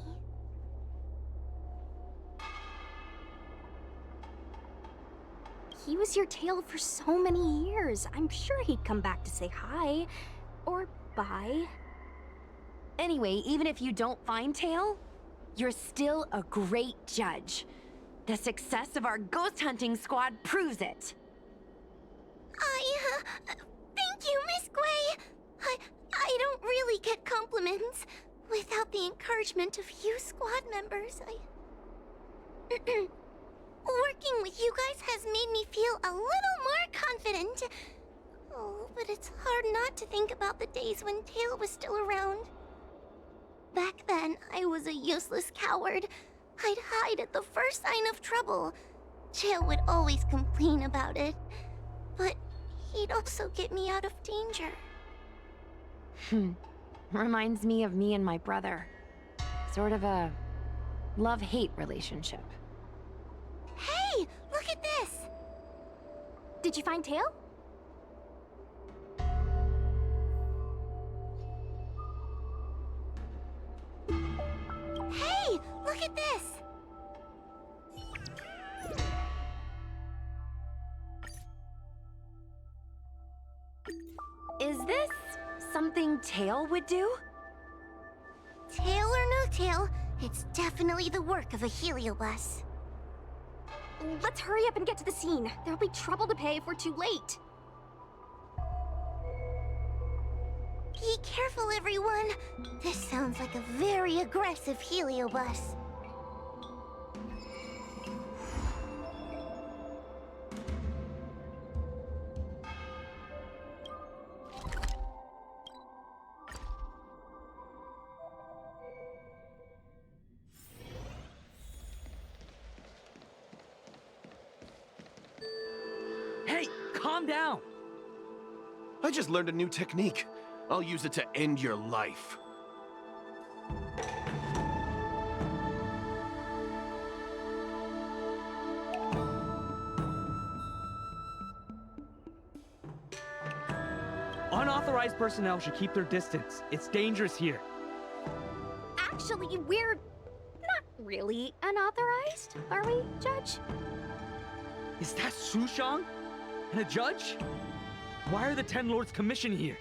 He was your Tail for so many years. I'm sure he'd come back to say hi. Or bye. Anyway, even if you don't find Tail, you're still a great judge. The success of our ghost hunting squad proves it. Thank you, Miss Gwei. I don't really get compliments. Without the encouragement of you squad members, working with you guys has made me feel a little more confident. Oh, but it's hard not to think about the days when Tail was still around. Back then, I was a useless coward. I'd hide at the first sign of trouble. Tail would always complain about it. But he'd also get me out of danger. Reminds me of me and my brother. Sort of a love-hate relationship. Hey, look at this! Did you find Tail? Hey, look at this! Is this something Tail would do? Tail or no tail, it's definitely the work of a heliobus. Let's hurry up and get to the scene. There'll be trouble to pay if we're too late. Be careful, everyone. This sounds like a very aggressive heliobus. Hey, calm down! I just learned a new technique. I'll use it to end your life. Unauthorized personnel should keep their distance. It's dangerous here. Actually, we're not really unauthorized, are we, Judge? Is that Sushang? And a judge? Why are the Ten Lords Commission here?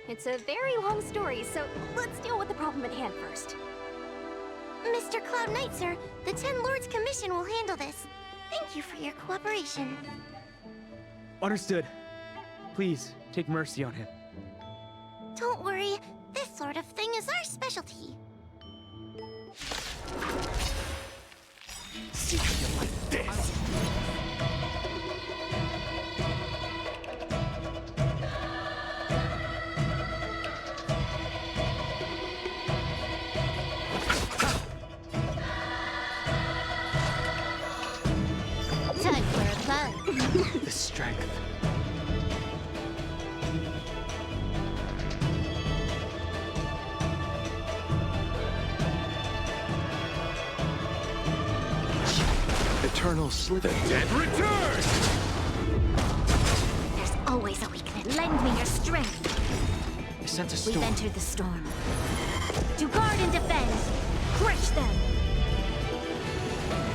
It's a very long story, so let's deal with the problem at hand first. Mr. Cloud Knight, sir, the Ten Lords Commission will handle this. Thank you for your cooperation. Understood. Please, take mercy on him. Don't worry, this sort of thing is our specialty. See how you like this? Time for a fun. The strength. Eternal slither. Dead return! There's always a weakness. Lend me your strength. I sense a We've storm. entered the storm. To guard and defend! Crush them!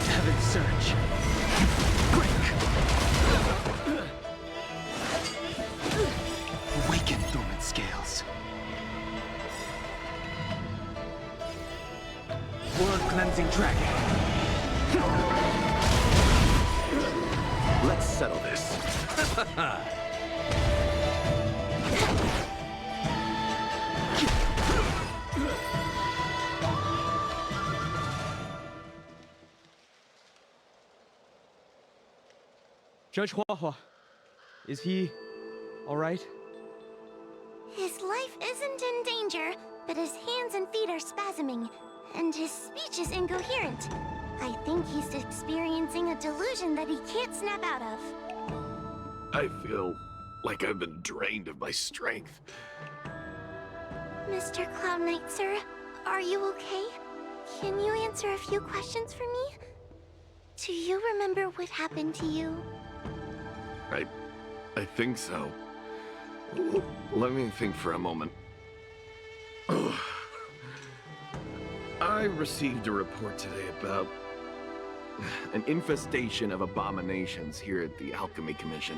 Heaven surge. Break! Awaken dormant scales. World cleansing dragon. Let's settle this. Judge Hua, is he all right? His life isn't in danger, but his hands and feet are spasming, and his speech is incoherent. I think he's experiencing a delusion that he can't snap out of. I feel like I've been drained of my strength. Mr. Cloud Knight, sir, are you okay? Can you answer a few questions for me? Do you remember what happened to you? I think so. Let me think for a moment. I received a report today about an infestation of abominations here at the Alchemy Commission.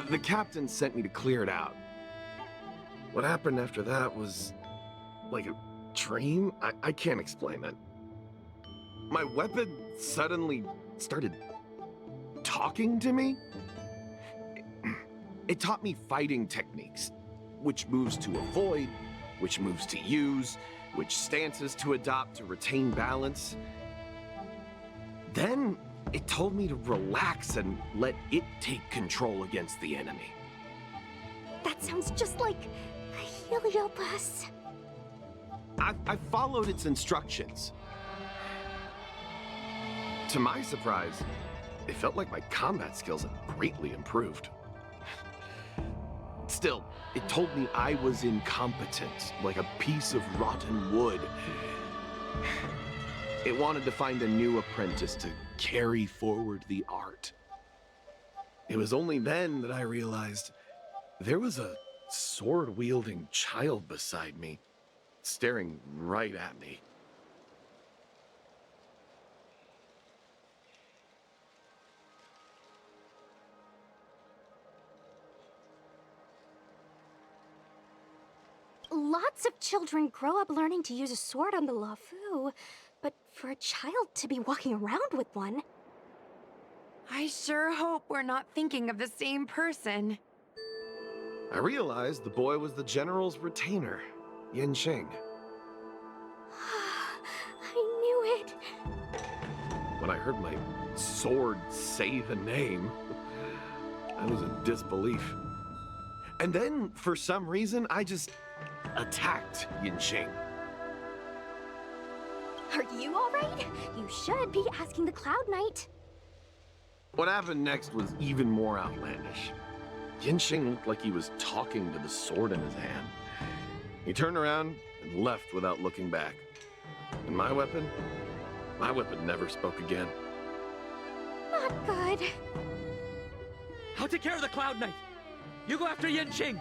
The captain sent me to clear it out. What happened after that was like a dream? I can't explain it. My weapon suddenly started talking to me. It taught me fighting techniques, which moves to avoid, which moves to use, which stances to adopt to retain balance. Then it told me to relax and let it take control against the enemy. That sounds just like a Heliobus. I followed its instructions. To my surprise, it felt like my combat skills had greatly improved. Still, it told me I was incompetent, like a piece of rotten wood. It wanted to find a new apprentice to carry forward the art. It was only then that I realized there was a sword-wielding child beside me, staring right at me. Lots of children grow up learning to use a sword on the Luofu, but for a child to be walking around with one... I sure hope we're not thinking of the same person. I realized the boy was the general's retainer, Yin Shing. I knew it. When I heard my sword say the name, I was in disbelief. And then, for some reason, I just attacked Yin Shing. Are you all right? You should be asking the Cloud Knight. What happened next was even more outlandish. Yin Shing looked like he was talking to the sword in his hand. He turned around and left without looking back. And my weapon never spoke again. Not good. I'll take care of the Cloud Knight. You go after Yen Qing.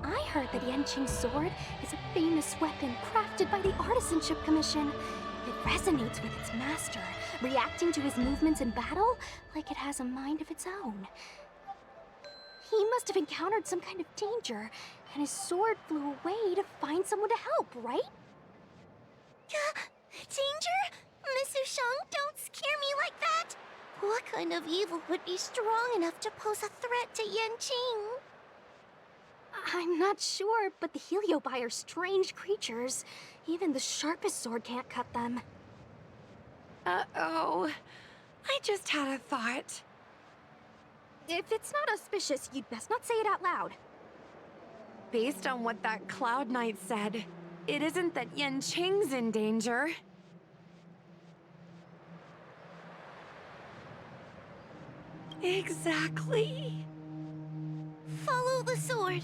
I heard that Yen Qing's sword is a famous weapon crafted by the Artisanship Commission. It resonates with its master, reacting to his movements in battle like it has a mind of its own. He must have encountered some kind of danger, and his sword flew away to find someone to help, right? Danger? Miss Ushang, don't scare me like that! What kind of evil would be strong enough to pose a threat to Yen Qing? I'm not sure, but the Heliobi are strange creatures. Even the sharpest sword can't cut them. Uh-oh. I just had a thought. If it's not auspicious, you'd best not say it out loud. Based on what that Cloud Knight said, it isn't that Yanqing's in danger. Exactly. Follow the sword.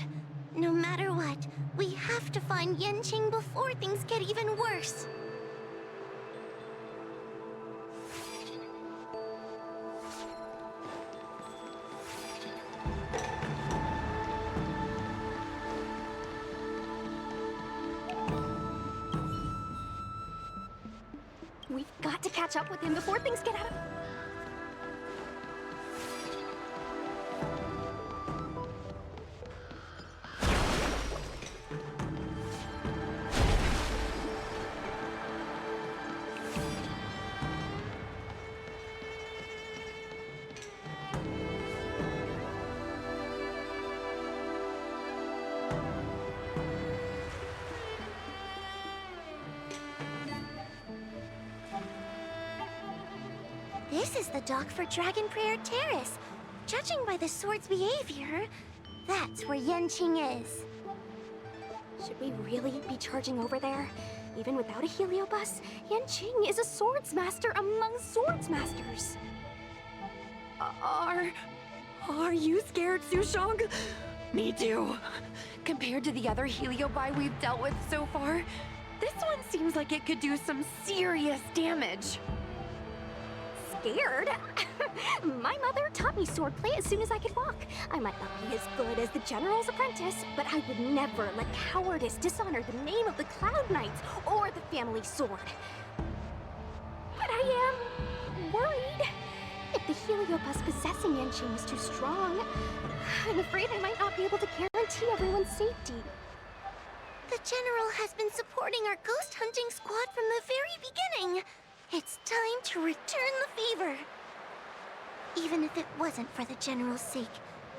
No matter what, we have to find Yanqing before things get even worse. We've got to catch up with him before things get out of... This is the dock for Dragon Prayer Terrace. Judging by the sword's behavior, that's where Yanqing is. Should we really be charging over there? Even without a heliobus, Yanqing is a swordsmaster among swordsmasters. Are you scared, Sushong? Me too. Compared to the other Heliobi we've dealt with so far, this one seems like it could do some serious damage. Scared? My mother taught me swordplay as soon as I could walk. I might not be as good as the General's apprentice, but I would never let cowardice dishonor the name of the Cloud Knights or the family sword. But I am worried. If the heliobus possessing Yanqing was too strong, I'm afraid I might not be able to guarantee everyone's safety. The General has been supporting our ghost hunting squad from the very beginning. It's time to return the favor. Even if it wasn't for the General's sake,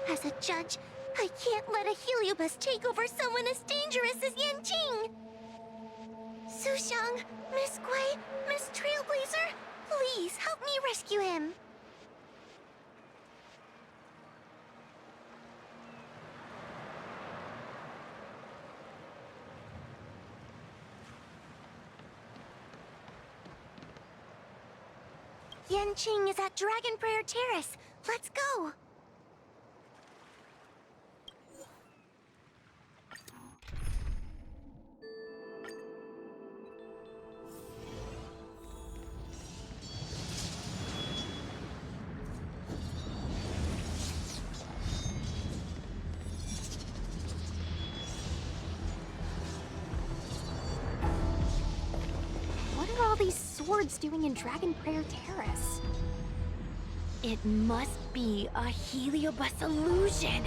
as a judge, I can't let a heliobus take over someone as dangerous as Yanqing. Sushang, Miss Gui, Miss Trailblazer, please help me rescue him. Yanqing is at Dragon Prayer Terrace. Let's go. What are all these swords doing in Dragon Prayer Terrace? It must be a heliobus illusion.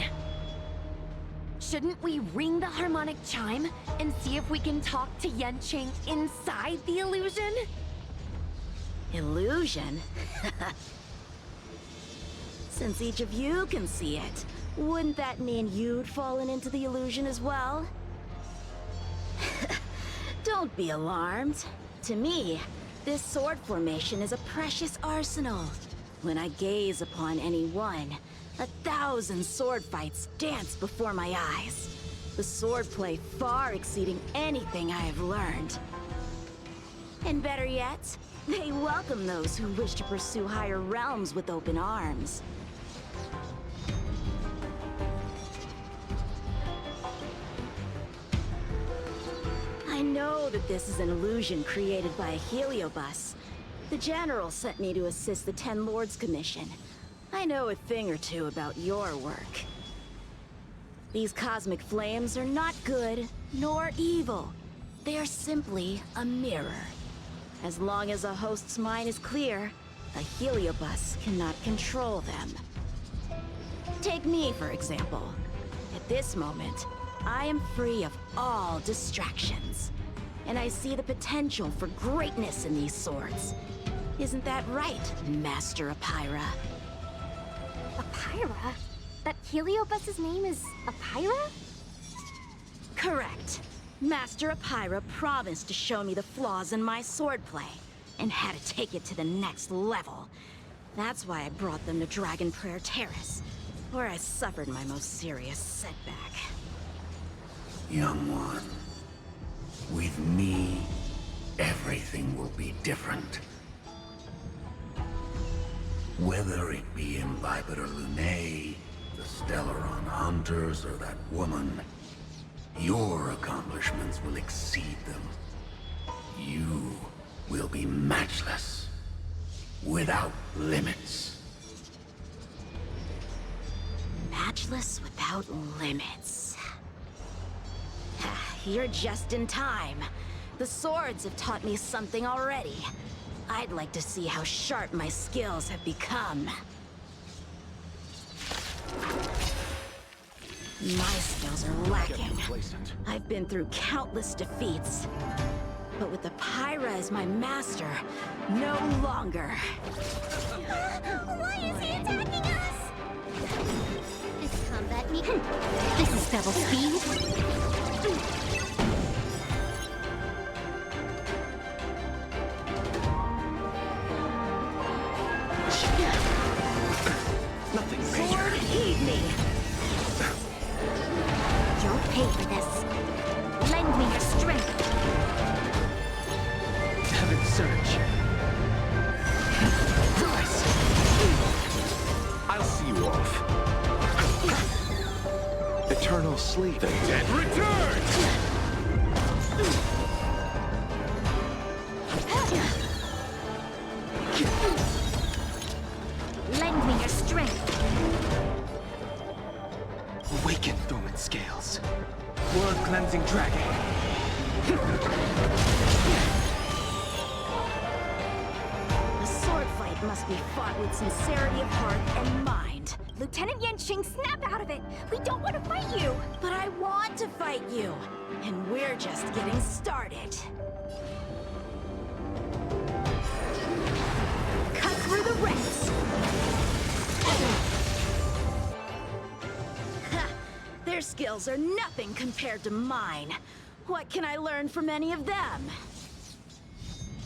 Shouldn't we ring the harmonic chime and see if we can talk to Yanqing inside the illusion? Illusion? Since each of you can see it, wouldn't that mean you'd fallen into the illusion as well? Don't be alarmed. To me, this sword formation is a precious arsenal. When I gaze upon any one, 1,000 sword fights dance before my eyes. The swordplay far exceeding anything I have learned. And better yet, they welcome those who wish to pursue higher realms with open arms. I know that this is an illusion created by a heliobus. The General sent me to assist the Ten Lords Commission. I know a thing or two about your work. These cosmic flames are not good, nor evil. They are simply a mirror. As long as a host's mind is clear, a heliobus cannot control them. Take me, for example. At this moment, I am free of all distractions. And I see the potential for greatness in these swords. Isn't that right, Master Apira? Apira? That heliobus's name is Apira? Correct. Master Apira promised to show me the flaws in my swordplay, and had to take it to the next level. That's why I brought them to Dragon Prayer Terrace, where I suffered my most serious setback. Young one, with me, everything will be different. Whether it be Imbibitor Lunae, the Stellaron Hunters, or that woman, your accomplishments will exceed them. You will be matchless, without limits. Matchless without limits. You're just in time. The swords have taught me something already. I'd like to see how sharp my skills have become. My skills are lacking. I've been through countless defeats. But with the Pyra as my master, no longer. Why is he attacking us? This combat me. This is double speed. Nothing Sword, major. heed me! You'll pay for this. Lend me your strength. Heaven Surge. Rise. I'll see you off. Eternal sleep. The dead return! Lend me your strength. Awaken, Thorman Scales. Blood-cleansing dragon. A sword fight must be fought with sincerity of heart and mind. Lieutenant Yanqing, snap out of it! We don't want to fight you! But I want to fight you, and we're just getting started. Cut through the ranks! Ha! Their skills are nothing compared to mine. What can I learn from any of them?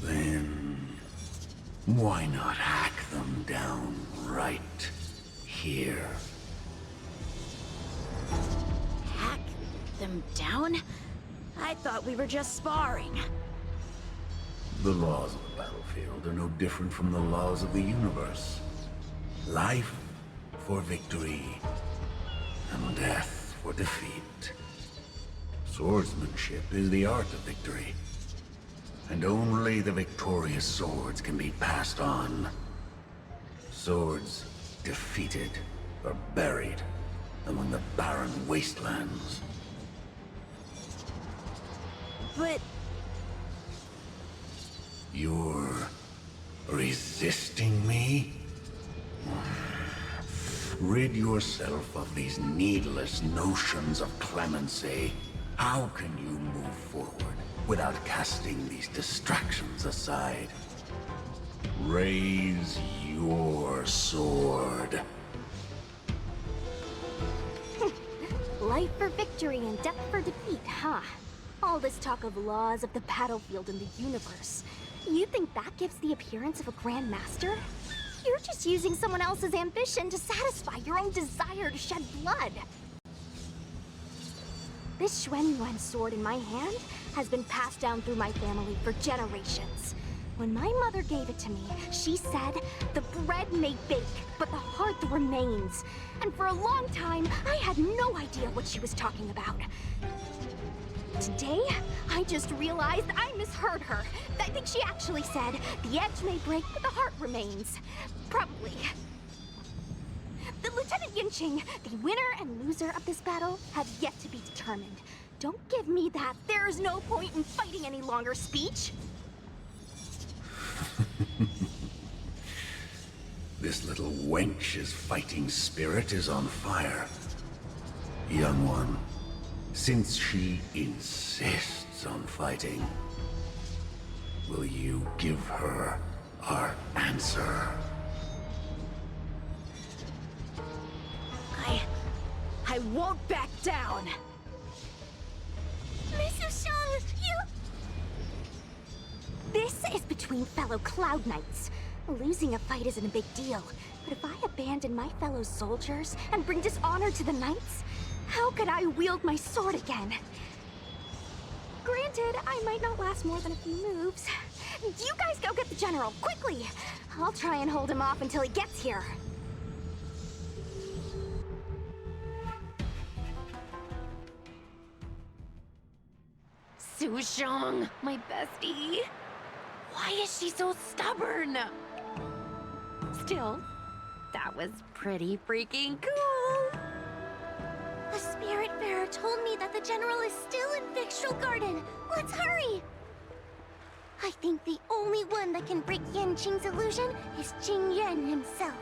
Then, why not hack them down right here? Hack them down? I thought we were just sparring. The laws of the battlefield are no different from the laws of the universe. Life for victory, and death for defeat. Swordsmanship is the art of victory, and only the victorious swords can be passed on. Swords defeated are buried among the barren wastelands. But You're resisting me? Rid yourself of these needless notions of clemency. How can you move forward without casting these distractions aside? Raise your sword. Life for victory and death for defeat, huh? All this talk of laws of the battlefield and the universe. You think that gives the appearance of a Grand Master? You're just using someone else's ambition to satisfy your own desire to shed blood. This Xuanyuan sword in my hand has been passed down through my family for generations. When my mother gave it to me, she said, the bread may bake, but the heart remains. And for a long time, I had no idea what she was talking about. Today, I just realized I misheard her. I think she actually said, the edge may break, but the heart remains. Probably. The Lieutenant Yanqing, the winner and loser of this battle, have yet to be determined. Don't give me that "there's no point in fighting any longer" speech. This little wench's fighting spirit is on fire. Young one, since she insists on fighting, will you give her our answer? I won't back down. This is between fellow Cloud Knights. Losing a fight isn't a big deal, but if I abandon my fellow soldiers and bring dishonor to the Knights, how could I wield my sword again? Granted, I might not last more than a few moves. You guys go get the General, quickly! I'll try and hold him off until he gets here. Sushong, my bestie. Why is she so stubborn? Still, that was pretty freaking cool. The Spiritfarer told me that the General is still in Victral Garden. Let's hurry! I think the only one that can break Yanqing's illusion is Jing Yuan himself.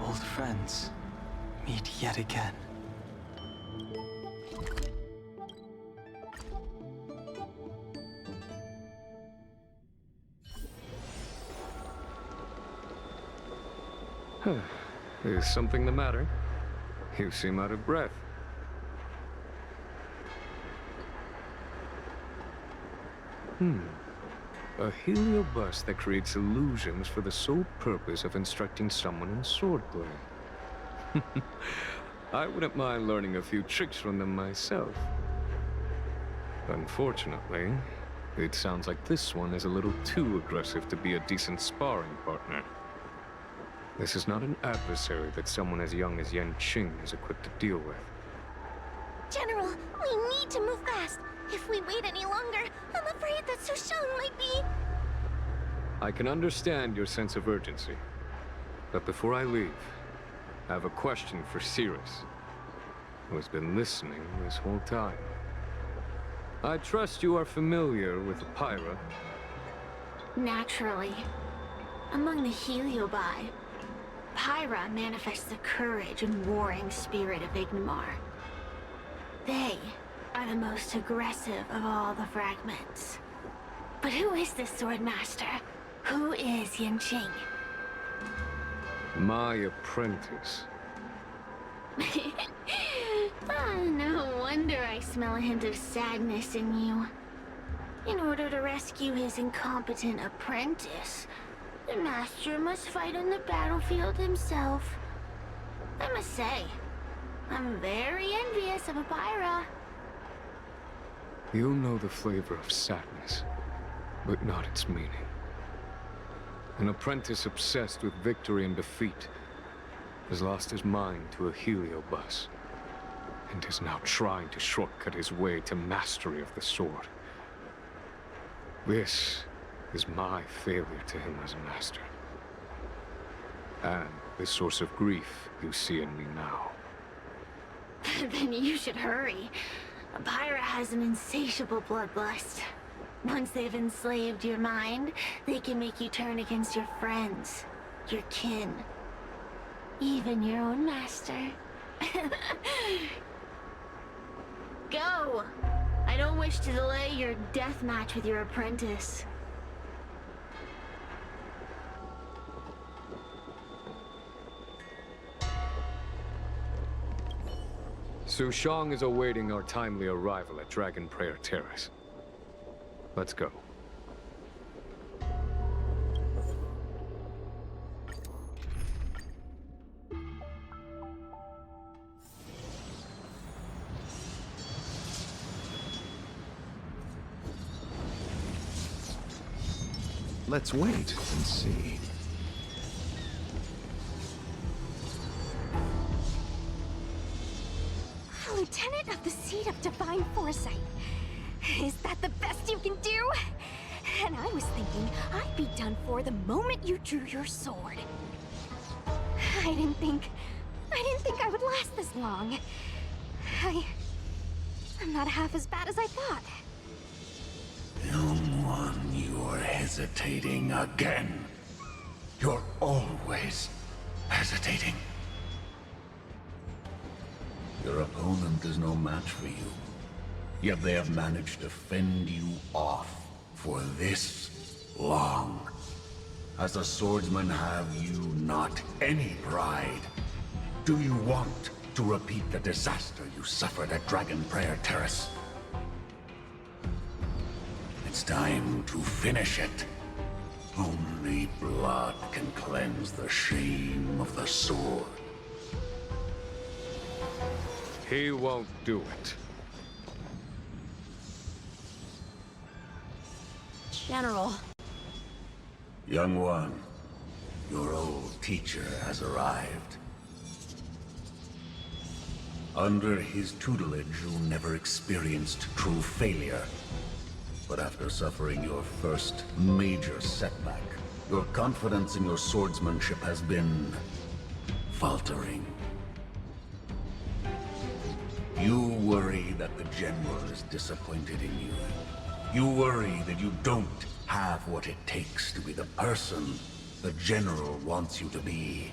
Old friends, meet yet again. Is something the matter? You seem out of breath. A heliobus that creates illusions for the sole purpose of instructing someone in swordplay. I wouldn't mind learning a few tricks from them myself. Unfortunately, it sounds like this one is a little too aggressive to be a decent sparring partner. This is not an adversary that someone as young as Yanqing is equipped to deal with. General, we need to move fast. If we wait any longer, I'm afraid that Sushang might be... I can understand your sense of urgency. But before I leave, I have a question for Cirrus, who has been listening this whole time. I trust you are familiar with the Pyra. Naturally. Among the Heliobi, Pyra manifests the courage and warring spirit of Ignimar. They are the most aggressive of all the fragments. But who is this Swordmaster? Who is Yanqing? My apprentice. No wonder I smell a hint of sadness in you. In order to rescue his incompetent apprentice, the master must fight on the battlefield himself. I must say, I'm very envious of a Pyra. You know the flavor of sadness, but not its meaning. An apprentice obsessed with victory and defeat has lost his mind to a heliobus, and is now trying to shortcut his way to mastery of the sword. This is my failure to him as a master. And the source of grief you see in me now. Then you should hurry. Pyra has an insatiable bloodlust. Once they've enslaved your mind, they can make you turn against your friends, your kin, even your own master. Go! I don't wish to delay your death match with your apprentice. Sushang is awaiting our timely arrival at Dragon Prayer Terrace. Let's go. Let's wait and see. Lieutenant of the Seat of Divine Foresight. Is that the best you can do? And I was thinking I'd be done for the moment you drew your sword. I didn't think I would last this long. I'm not half as bad as I thought. Young one, you're hesitating again. You're always hesitating. Your opponent is no match for you. Yet they have managed to fend you off for this long. As a swordsman, have you not any pride? Do you want to repeat the disaster you suffered at Dragon Prayer Terrace? It's time to finish it. Only blood can cleanse the shame of the sword. He won't do it. General. Young one, your old teacher has arrived. Under his tutelage, you never experienced true failure. But after suffering your first major setback, your confidence in your swordsmanship has been faltering. You worry that the General is disappointed in you. You worry that you don't have what it takes to be the person the General wants you to be.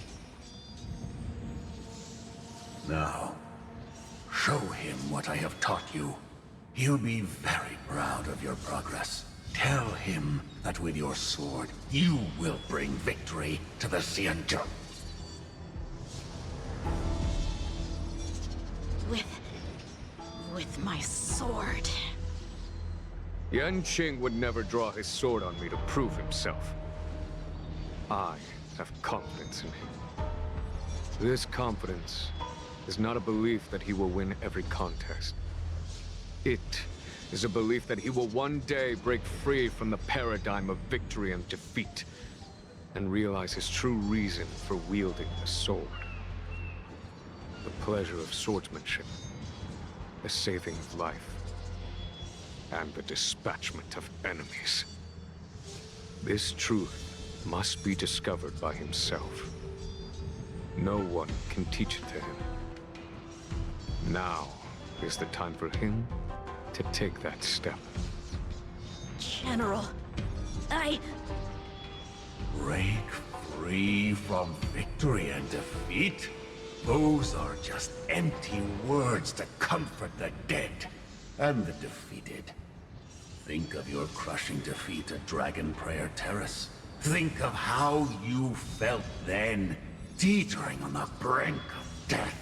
Now, show him what I have taught you. He'll be very proud of your progress. Tell him that with your sword, you will bring victory to the Xianzhou. With my sword. Yanqing would never draw his sword on me to prove himself. I have confidence in him. This confidence is not a belief that he will win every contest. It is a belief that he will one day break free from the paradigm of victory and defeat, and realize his true reason for wielding the sword. The pleasure of swordsmanship, the saving of life, and the dispatchment of enemies. This truth must be discovered by himself. No one can teach it to him. Now is the time for him to take that step. General, Break free from victory and defeat? Those are just empty words to comfort the dead and the defeated. Think of your crushing defeat at Dragon Prayer Terrace. Think of how you felt then, teetering on the brink of death.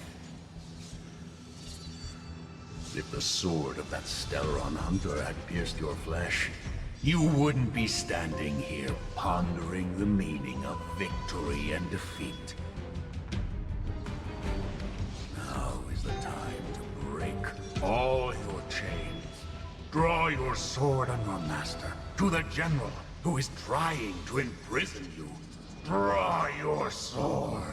If the sword of that Stellaron hunter had pierced your flesh, you wouldn't be standing here pondering the meaning of victory and defeat. Now is the time to break all your chains. Draw your sword on your master, to the General who is trying to imprison you. Draw your sword.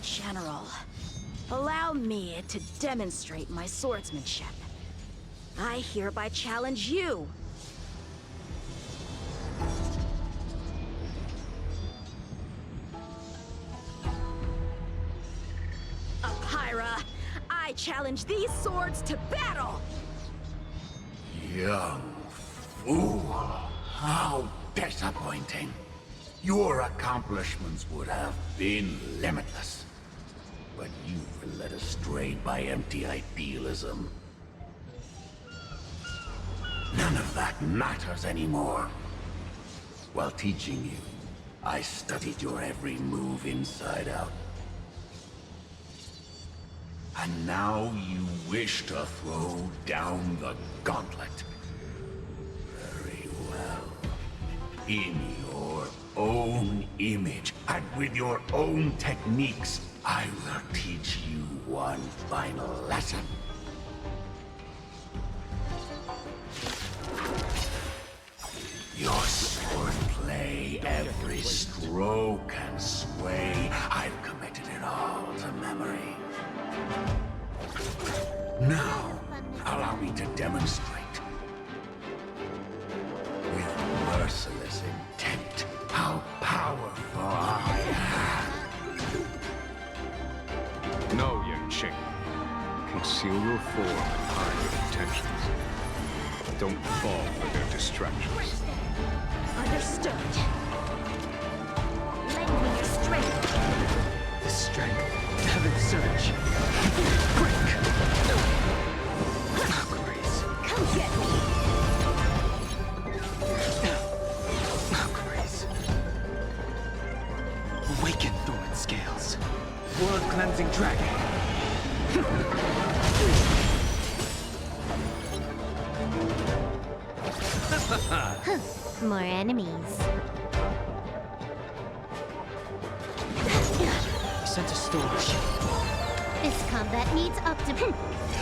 General, allow me to demonstrate my swordsmanship. I hereby challenge you. Apyra, I challenge these swords to battle! Young fool. How disappointing. Your accomplishments would have been limitless. But you were led astray by empty idealism. None of that matters anymore. While teaching you, I studied your every move inside out. And now you wish to throw down the gauntlet. Very well. In your own image, and with your own techniques, I will teach you one final lesson. Your swordplay, every stroke and sway, I've committed it all to memory. Now, allow me to demonstrate. With merciless intent, how powerful I am. No, Yanqing. Conceal your form and hide your intentions. Don't fall for their distractions. Understood. Lend me your strength. Strength. Heaven's surge. Quick! Grace. Come get me! Grace. Awaken, thorn scales. World cleansing dragon. More enemies. Sent a storm. This combat needs optimum.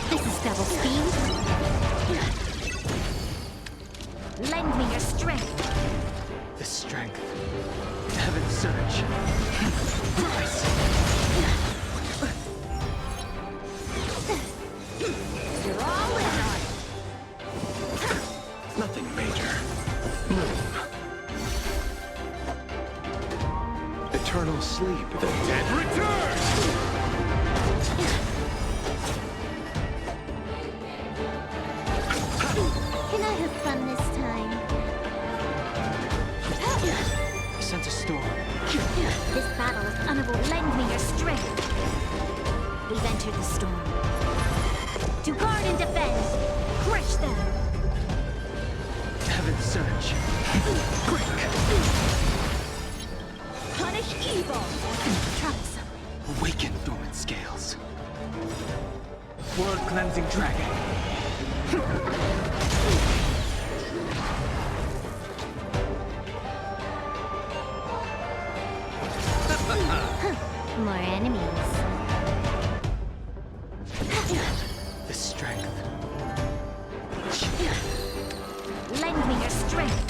This is double speed. Lend me your strength. The strength. Heaven's surge. Rise! You're all in on it. Nothing major. Move. Eternal sleep. The dead return! Can I have fun this time? Sent a storm. This battle is unavoidable. Lend me your strength. We've entered the storm. To guard and defend. Crush them. Heaven's surge. Quick! Punish evil. Troublesome. Awaken, thorn scales. World cleansing dragon. More enemies. The strength. Lend me your strength.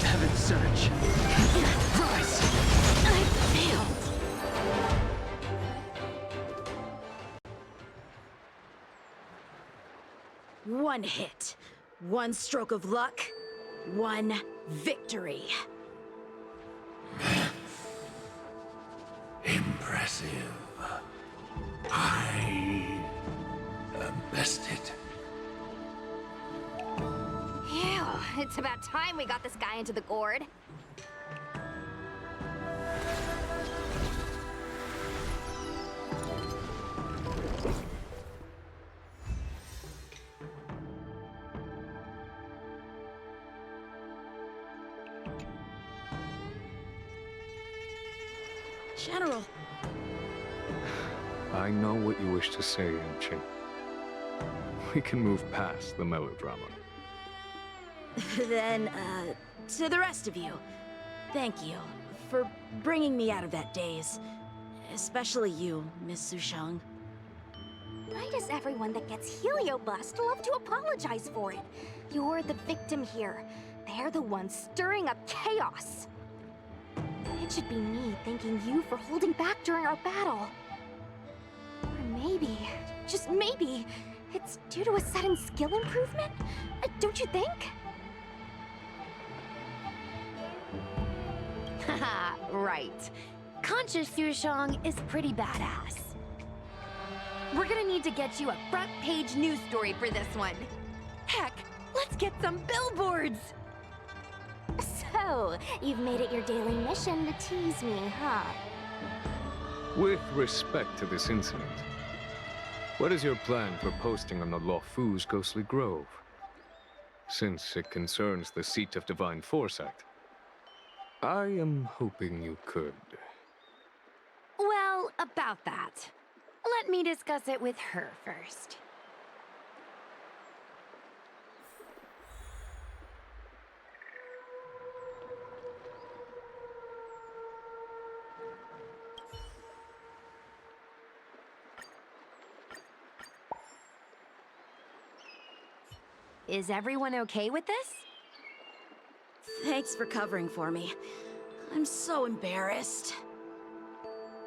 Heaven's surge. Rise! I failed. One hit, one stroke of luck, one victory. Impressive. I am bested. Ew, it's about time we got this guy into the gourd. General. I know what you wish to say, Yanqing. We can move past the melodrama. Then, to the rest of you, thank you for bringing me out of that daze. Especially you, Miss Sushang. Why does everyone that gets heliobust love to apologize for it? You're the victim here. They're the ones stirring up chaos. It should be me thanking you for holding back during our battle. Or maybe, just maybe, it's due to a sudden skill improvement? Don't you think? Haha, right. Conscious Sushang is pretty badass. We're gonna need to get you a front-page news story for this one. Heck, let's get some billboards! So, you've made it your daily mission to tease me, huh? With respect to this incident, what is your plan for posting on the Luofu's ghostly grove? Since it concerns the seat of divine foresight, I am hoping you could. Well, about that. Let me discuss it with her first. Is everyone okay with this? Thanks for covering for me. I'm so embarrassed.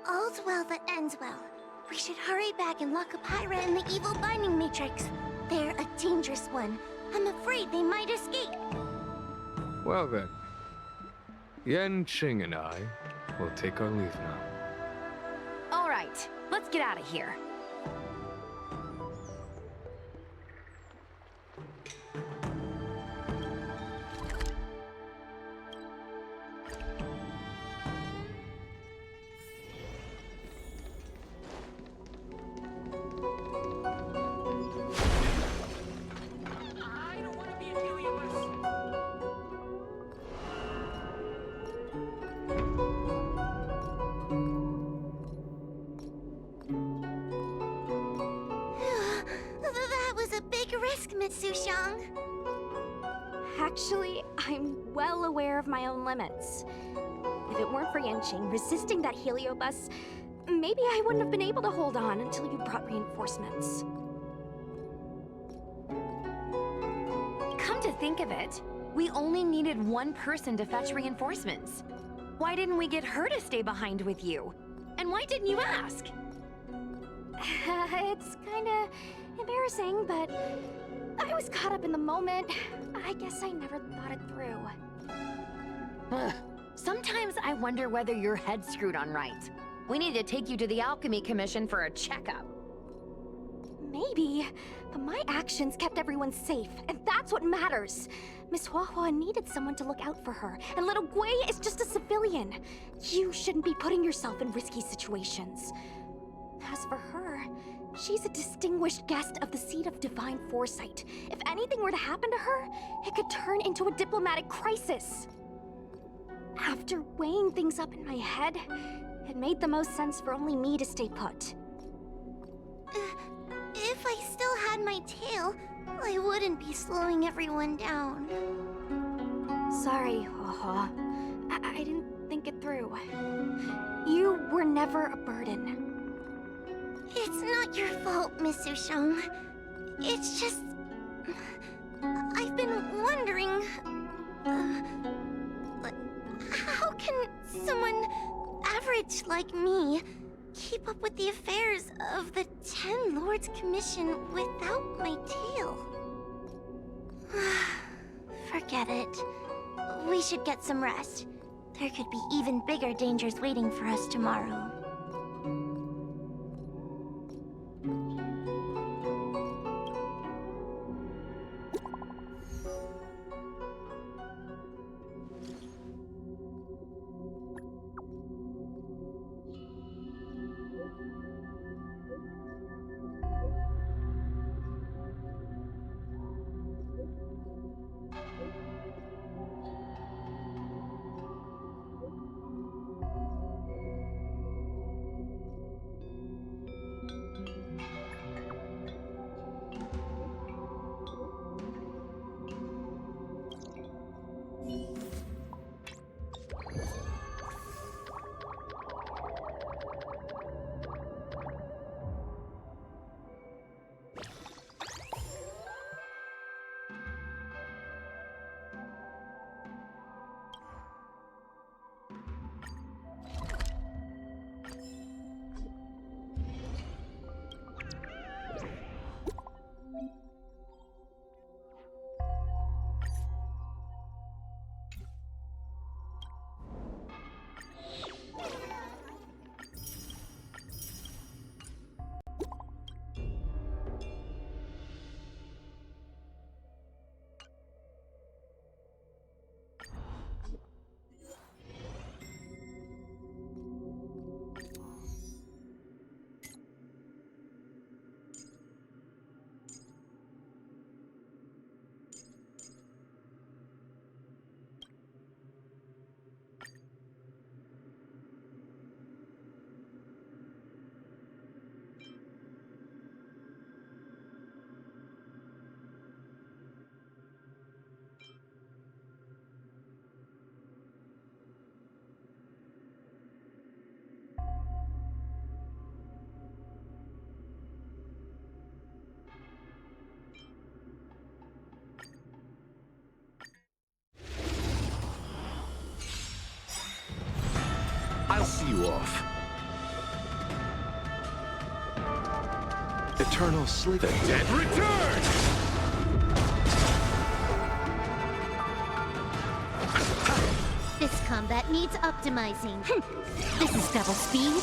All's well that ends well. We should hurry back and lock up Hyra in the evil binding matrix. They're a dangerous one. I'm afraid they might escape. Well then, Yanqing and I will take our leave now. All right, let's get out of here. was a big risk, Miss Sushang. Actually, I'm well aware of my own limits. If it weren't for Yanqing resisting that heliobus, maybe I wouldn't have been able to hold on until you brought reinforcements. Come to think of it, we only needed one person to fetch reinforcements. Why didn't we get her to stay behind with you? And why didn't you ask? It's kinda embarrassing, but I was caught up in the moment. I guess I never thought it through. Ugh. Sometimes I wonder whether your head's screwed on right. We need to take you to the Alchemy Commission for a checkup. Maybe, but my actions kept everyone safe, and that's what matters. Miss Huahua needed someone to look out for her, and little Gui is just a civilian. You shouldn't be putting yourself in risky situations. As for her, she's a distinguished guest of the Seat of Divine Foresight. If anything were to happen to her, it could turn into a diplomatic crisis. After weighing things up in my head, it made the most sense for only me to stay put. If I still had my tail, I wouldn't be slowing everyone down. Sorry, Huahua. I didn't think it through. You were never a burden. It's not your fault, Miss Sushang. It's just... I've been wondering... how can someone average like me keep up with the affairs of the 10 Lords Commission without my tail? Forget it. We should get some rest. There could be even bigger dangers waiting for us tomorrow. I'll see you off. Eternal sleep. The dead return! This combat needs optimizing. This is double speed.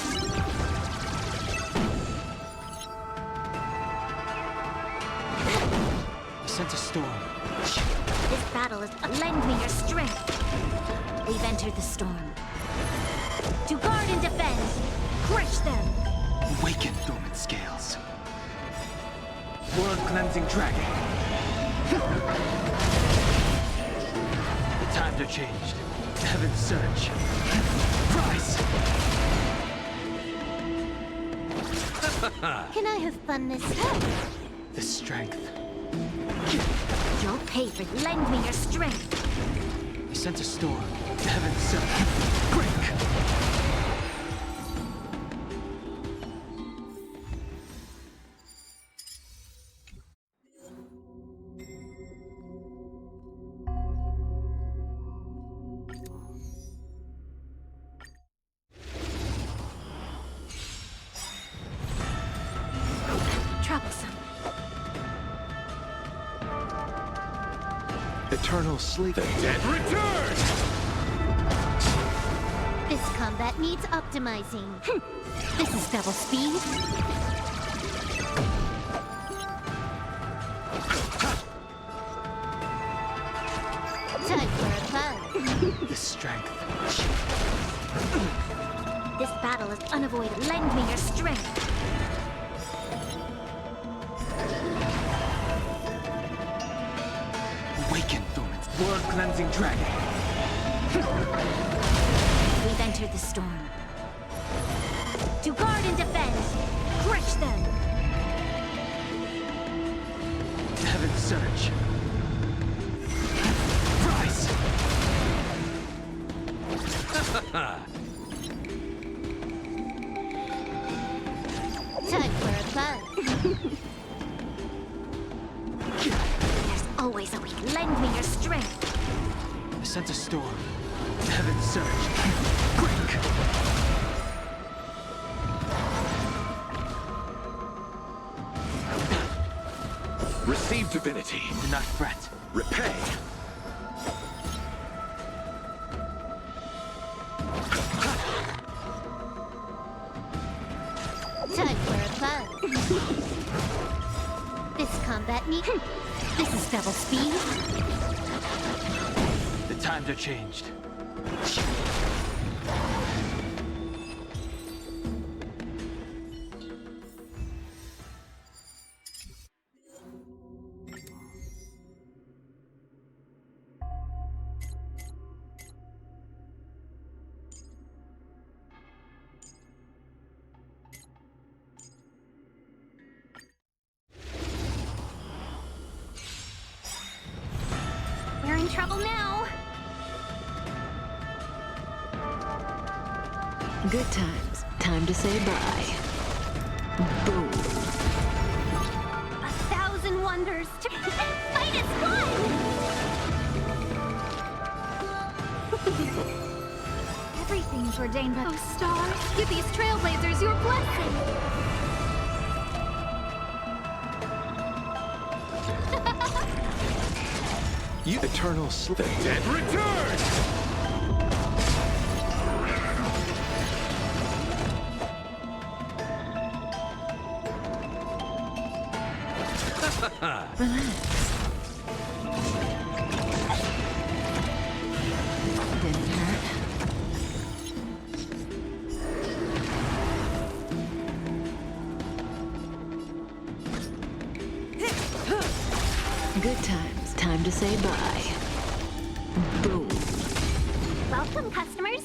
I sense a storm. This battle is... Lend me your strength. We've entered the storm. To guard and defend. Crush them. Awaken dormant scales. World-cleansing dragon. The times are changed. Heaven's surge. Rise! Can I have fun this time? The strength. You'll pay for lend me your strength. I sent a storm. Heaven sent. Break! Troublesome. Eternal sleep. The dead return! This combat needs optimizing. This is double speed. Time for a pun. The strength. This battle is unavoidable. Lend me your strength. Awaken, Thorns. World-cleansing dragon. We've entered the storm. To guard and defend. Crush them. Heaven surge. Rise! Time for a pun. There's always a way. Lend me your strength. I sent a storm. Heaven surge. Break! Receive divinity. Do not fret. Repay. Time for a pun. This combat needs... This is double speed. The times are changed. We're in trouble now. Good times. Time to say bye. Boom. 1,000 wonders to fight as one. Everything's ordained by... Oh, stars, give these trailblazers your blessing. You eternal sleep. The dead return! Relax. Didn't hurt. Good times. Time to say bye. Boom. Welcome, customers.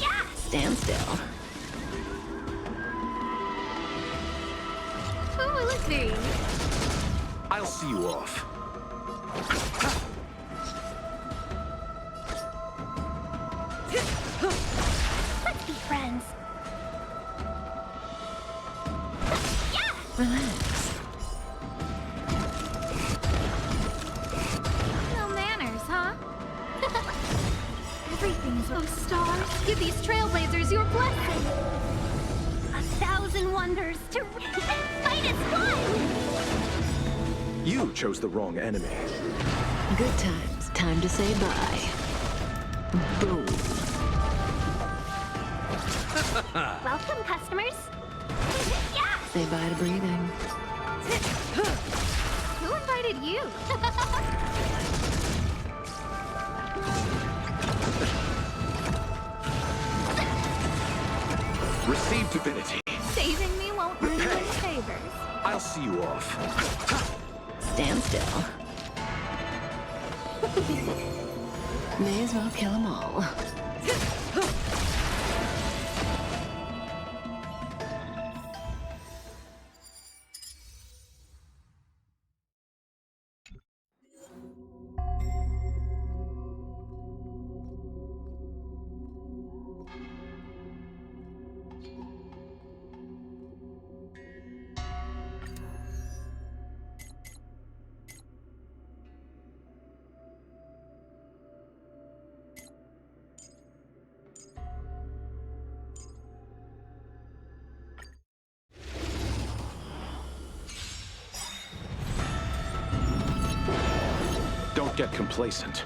Yeah! Stand still. Who will it be? I'll see you off. Let's be friends. Relax. No manners, huh? Everything's... Oh, stars, give these trailblazers your blessing. 1,000 wonders to fight as one. You chose the wrong enemy. Good times. Time to say bye. Boom. Welcome, customers. Yeah! Say bye to breathing. Who invited you? Receive divinity. Saving me won't earn you any favors. I'll see you off. Stand still. May as well kill them all. get complacent.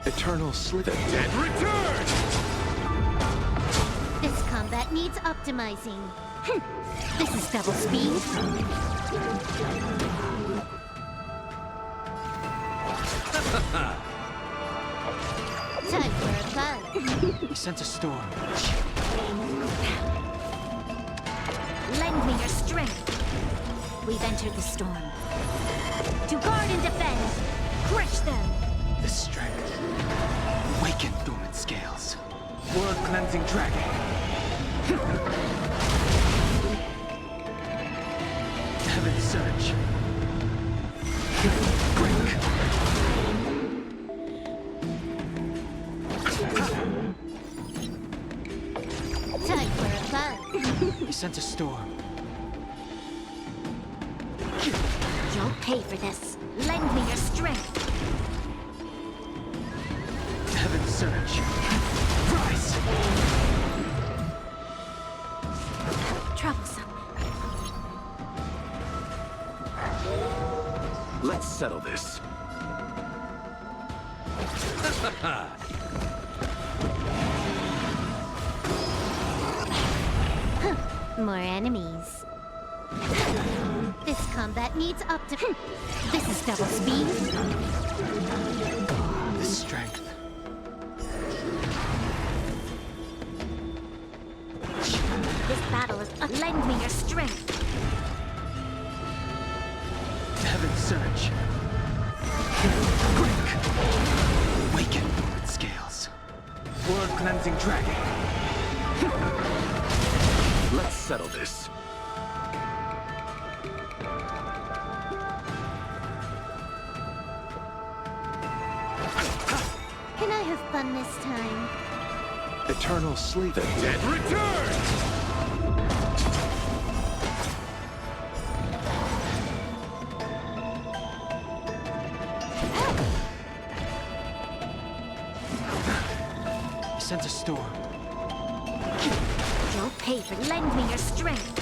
Eternal sleep. The dead return! This combat needs optimizing. This is double speed. Time for a buzz. He sent a storm. Lend me your strength. We've entered the storm. To guard and defend. Crush them. The strength. Awaken dormant scales. World-cleansing dragon. Heaven surge. Break. Time for a buzz. He sent a storm. You'll pay for this. Lend me your strength. Heaven surge. Rise! Troublesome. Let's settle this. More enemies. This combat needs This is double speed. The strength. This battle is lend me your strength. Heaven surge. Break. Awaken dormant scales. World-cleansing dragon. Let's settle this. Can I have fun this time? Eternal sleep. The dead return! He sent a storm. You'll pay for lend me your strength.